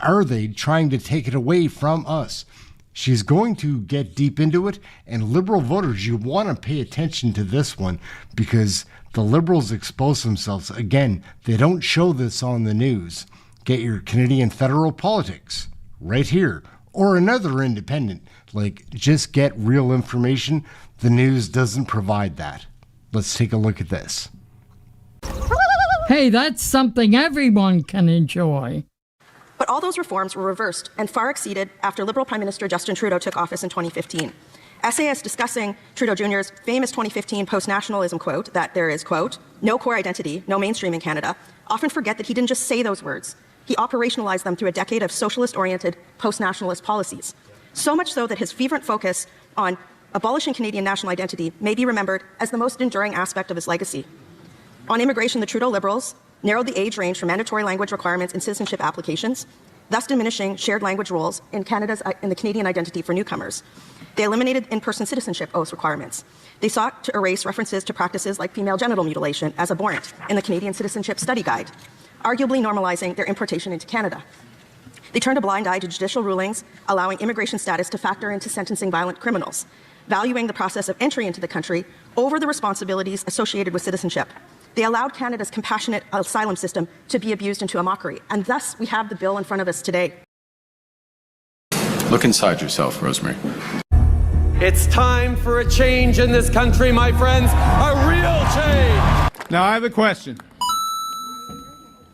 [SPEAKER 1] Are they trying to take it away from us? She's going to get deep into it, and Liberal voters, you want to pay attention to this one because the Liberals expose themselves. Again, they don't show this on the news. Get your Canadian federal politics right here, or another independent. Like, just get real information. The news doesn't provide that. Let's take a look at this.
[SPEAKER 17] Hey, that's something everyone can enjoy.
[SPEAKER 21] But all those reforms were reversed and far exceeded after Liberal Prime Minister Justin Trudeau took office in 2015. Essayists discussing Trudeau Jr.'s famous 2015 post-nationalism quote that there is, quote, no core identity, no mainstream in Canada, often forget that he didn't just say those words. He operationalized them through a decade of socialist-oriented post-nationalist policies. So much so that his fervent focus on abolishing Canadian national identity may be remembered as the most enduring aspect of his legacy. On immigration, the Trudeau Liberals narrowed the age range for mandatory language requirements in citizenship applications, thus diminishing shared language roles in the Canadian identity for newcomers. They eliminated in-person citizenship oath requirements. They sought to erase references to practices like female genital mutilation as abhorrent in the Canadian Citizenship Study Guide, arguably normalizing their importation into Canada. They turned a blind eye to judicial rulings allowing immigration status to factor into sentencing violent criminals, valuing the process of entry into the country over the responsibilities associated with citizenship. They allowed Canada's compassionate asylum system to be abused into a mockery, and thus we have the bill in front of us today.
[SPEAKER 24] Look inside yourself, Rosemary.
[SPEAKER 22] It's time for a change in this country, my friends. A real change.
[SPEAKER 24] Now I have a question.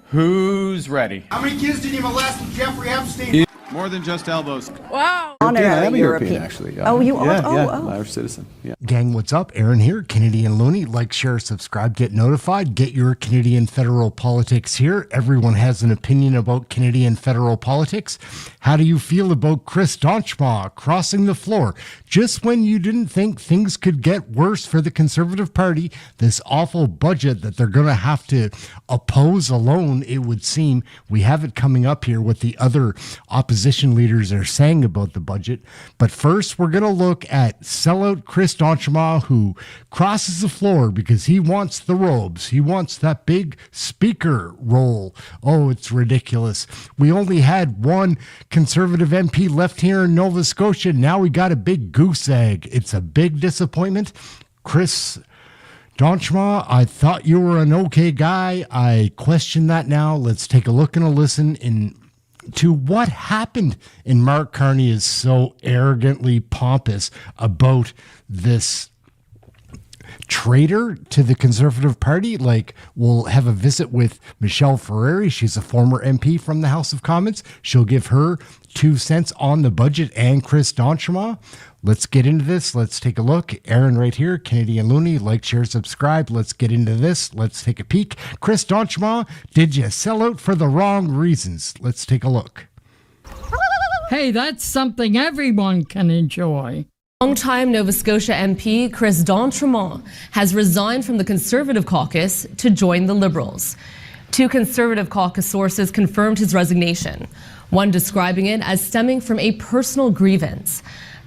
[SPEAKER 24] Who's ready?
[SPEAKER 12] How many kids did you molest with Jeffrey Epstein?
[SPEAKER 24] More than just elbows.
[SPEAKER 12] Wow.
[SPEAKER 6] I am a European, actually.
[SPEAKER 16] Oh, you are?
[SPEAKER 6] Yeah,
[SPEAKER 16] Oh.
[SPEAKER 6] Irish citizen. Yeah.
[SPEAKER 1] Gang, what's up? Aaron here, Canadian Looney. Like, share, subscribe, get notified. Get your Canadian federal politics here. Everyone has an opinion about Canadian federal politics. How do you feel about Chris Donchma crossing the floor? Just when you didn't think things could get worse for the Conservative Party, this awful budget that they're going to have to oppose alone, it would seem. We have it coming up here, what the other opposition leaders are saying about the budget. But first, we're going to look at sellout Chris Donchma, who crosses the floor because he wants the robes. He wants that big speaker role. Oh, it's ridiculous. We only had one Conservative MP left here in Nova Scotia. Now we got a big goose egg. It's a big disappointment. Chris Donchma, I thought you were an okay guy. I question that now. Let's take a look and a listen to what happened. And Mark Carney is so arrogantly pompous about this traitor to the Conservative Party. Like, we'll have a visit with Michelle Ferreri. She's a former MP from the House of Commons. She'll give her 2 cents on the budget and Chris Donchma. Let's get into this. Let's take a look. Aaron right here, Canadian Looney. Like, share, subscribe. Let's get into this. Let's take a peek. Chris Donchma, did you sell out for the wrong reasons? Let's take a look.
[SPEAKER 17] Hey, that's something everyone can enjoy.
[SPEAKER 7] Longtime Nova Scotia MP Chris Donchma has resigned from the Conservative caucus to join the Liberals. 2 Conservative caucus sources confirmed his resignation, one describing it as stemming from a personal grievance.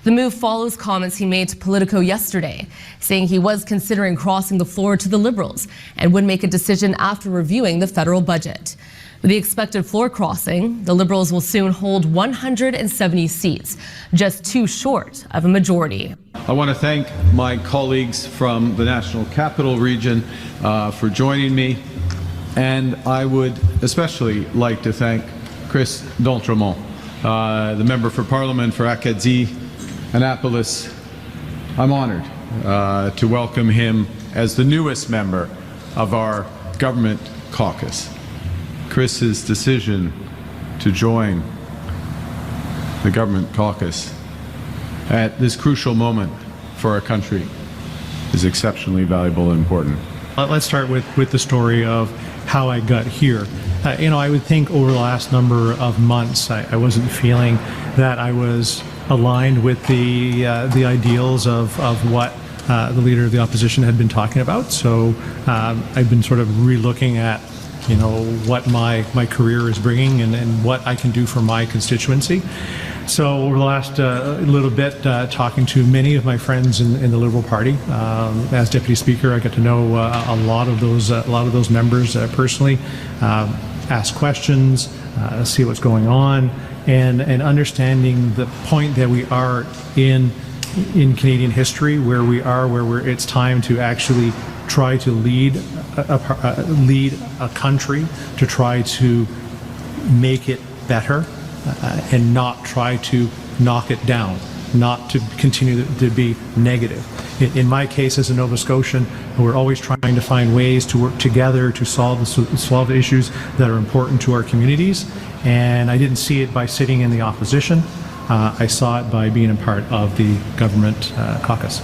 [SPEAKER 7] The move follows comments he made to Politico yesterday, saying he was considering crossing the floor to the Liberals and would make a decision after reviewing the federal budget. With the expected floor crossing, the Liberals will soon hold 170 seats, just 2 short of a majority.
[SPEAKER 24] I want to thank my colleagues from the National Capital Region for joining me, and I would especially like to thank Chris Donchma, the Member for Parliament for Acadie, Annapolis. I'm honored to welcome him as the newest member of our government caucus. Chris's decision to join the government caucus at this crucial moment for our country is exceptionally valuable and important.
[SPEAKER 8] Let's start with the story of how I got here. I would think over the last number of months, I wasn't feeling that I was aligned with the ideals of what the leader of the opposition had been talking about. So I've been sort of re-looking at what my career is bringing and what I can do for my constituency. So over the last little bit, talking to many of my friends in the Liberal Party, as Deputy Speaker, I got to know a lot of those members personally, ask questions, see what's going on, and understanding the point that we are in Canadian history, where it's time to actually try to lead a country, to try to make it better and not try to knock it down. not to continue to be negative. In my case, as a Nova Scotian, we're always trying to find ways to work together to solve issues that are important to our communities. And I didn't see it by sitting in the opposition. I saw it by being a part of the government caucus.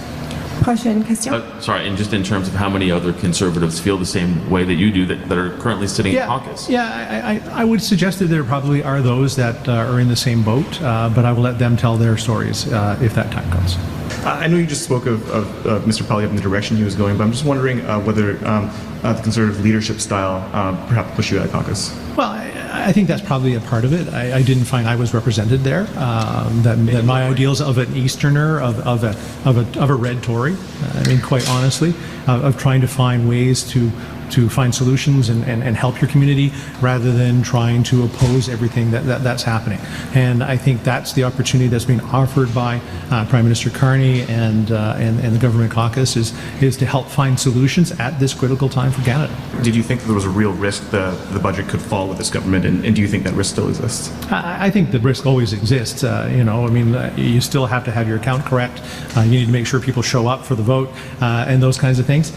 [SPEAKER 2] Sorry, and just in terms of how many other Conservatives feel the same way that you do that are currently sitting in caucus?
[SPEAKER 8] Yeah, I would suggest that there probably are those that are in the same boat, but I will let them tell their stories if that time comes.
[SPEAKER 4] I know you just spoke of Mr. Poilievre and the direction he was going, but I'm just wondering whether the Conservative leadership style perhaps pushed you out of caucus.
[SPEAKER 8] Well, I think that's probably a part of it. I didn't find I was represented there. That my ideals of an Easterner, of a red Tory, I mean, quite honestly, of trying to find ways to find solutions and help your community rather than trying to oppose everything that's happening. And I think that's the opportunity that's being offered by Prime Minister Carney and the government caucus is to help find solutions at this critical time for Canada.
[SPEAKER 4] Did you think that there was a real risk the budget could fall with this government, and do you think that risk still exists?
[SPEAKER 8] I think the risk always exists. You still have to have your account correct. You need to make sure people show up for the vote and those kinds of things.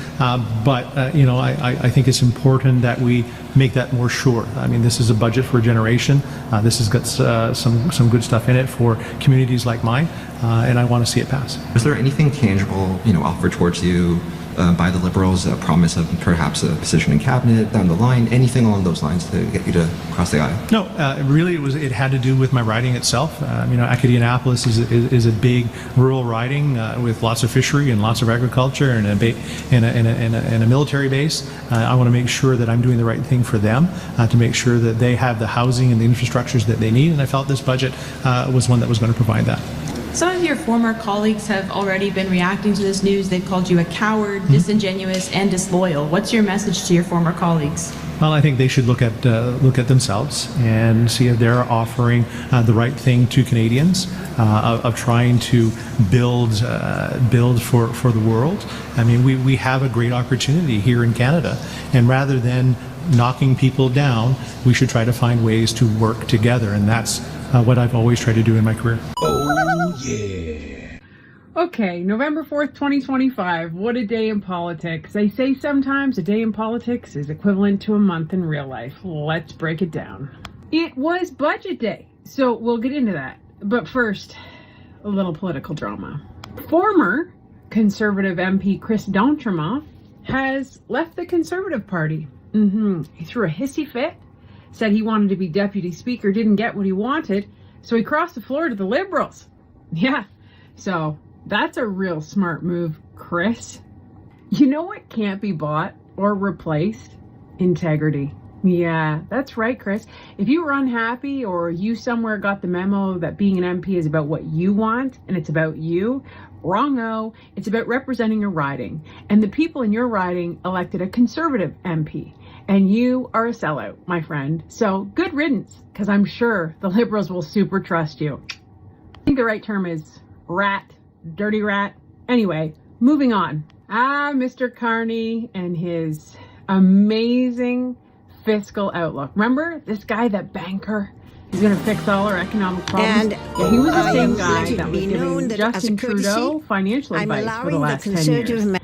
[SPEAKER 8] I think it's important that we make that more sure. I mean, this is a budget for a generation. This has got some good stuff in it for communities like mine, and I want to see it pass.
[SPEAKER 5] Is there anything tangible, offered towards you by the Liberals, a promise of perhaps a position in cabinet down the line, anything along those lines to get you to cross the aisle?
[SPEAKER 8] No, really, it had to do with my riding itself. Acadianapolis is a big rural riding with lots of fishery and lots of agriculture and a military base. I want to make sure that I'm doing the right thing for them, to make sure that they have the housing and the infrastructures that they need, and I felt this budget was one that was going to provide that.
[SPEAKER 9] Some of your former colleagues have already been reacting to this news. They've called you a coward, disingenuous, and disloyal. What's your message to your former colleagues?
[SPEAKER 8] Well, I think they should look at themselves and see if they're offering the right thing to Canadians, of trying to build for the world. I mean, we have a great opportunity here in Canada, and rather than knocking people down, we should try to find ways to work together, and that's what I've always tried to do in my career.
[SPEAKER 10] Oh, yeah. Okay, November 4th, 2025. What a day in politics. They say sometimes a day in politics is equivalent to a month in real life. Let's break it down. It was budget day, so we'll get into that. But first, a little political drama. Former Conservative MP Chris D'Entremont has left the Conservative Party. He threw a hissy fit, said he wanted to be Deputy Speaker, didn't get what he wanted, so he crossed the floor to the Liberals. Yeah, so that's a real smart move, Chris. You know what can't be bought or replaced? Integrity. Yeah, that's right, Chris. If you were unhappy or you somewhere got the memo that being an MP is about what you want and it's about you, wrong-o. It's about representing a riding. And the people in your riding elected a Conservative MP. And you are a sellout, my friend. So good riddance, because I'm sure the Liberals will super trust you. I think the right term is rat, dirty rat. Anyway, moving on. Mr. Carney and his amazing fiscal outlook. Remember this guy, that banker? He's going to fix all our economic problems. He was the same guy that was giving Justin Trudeau financial advice for the last 10 years.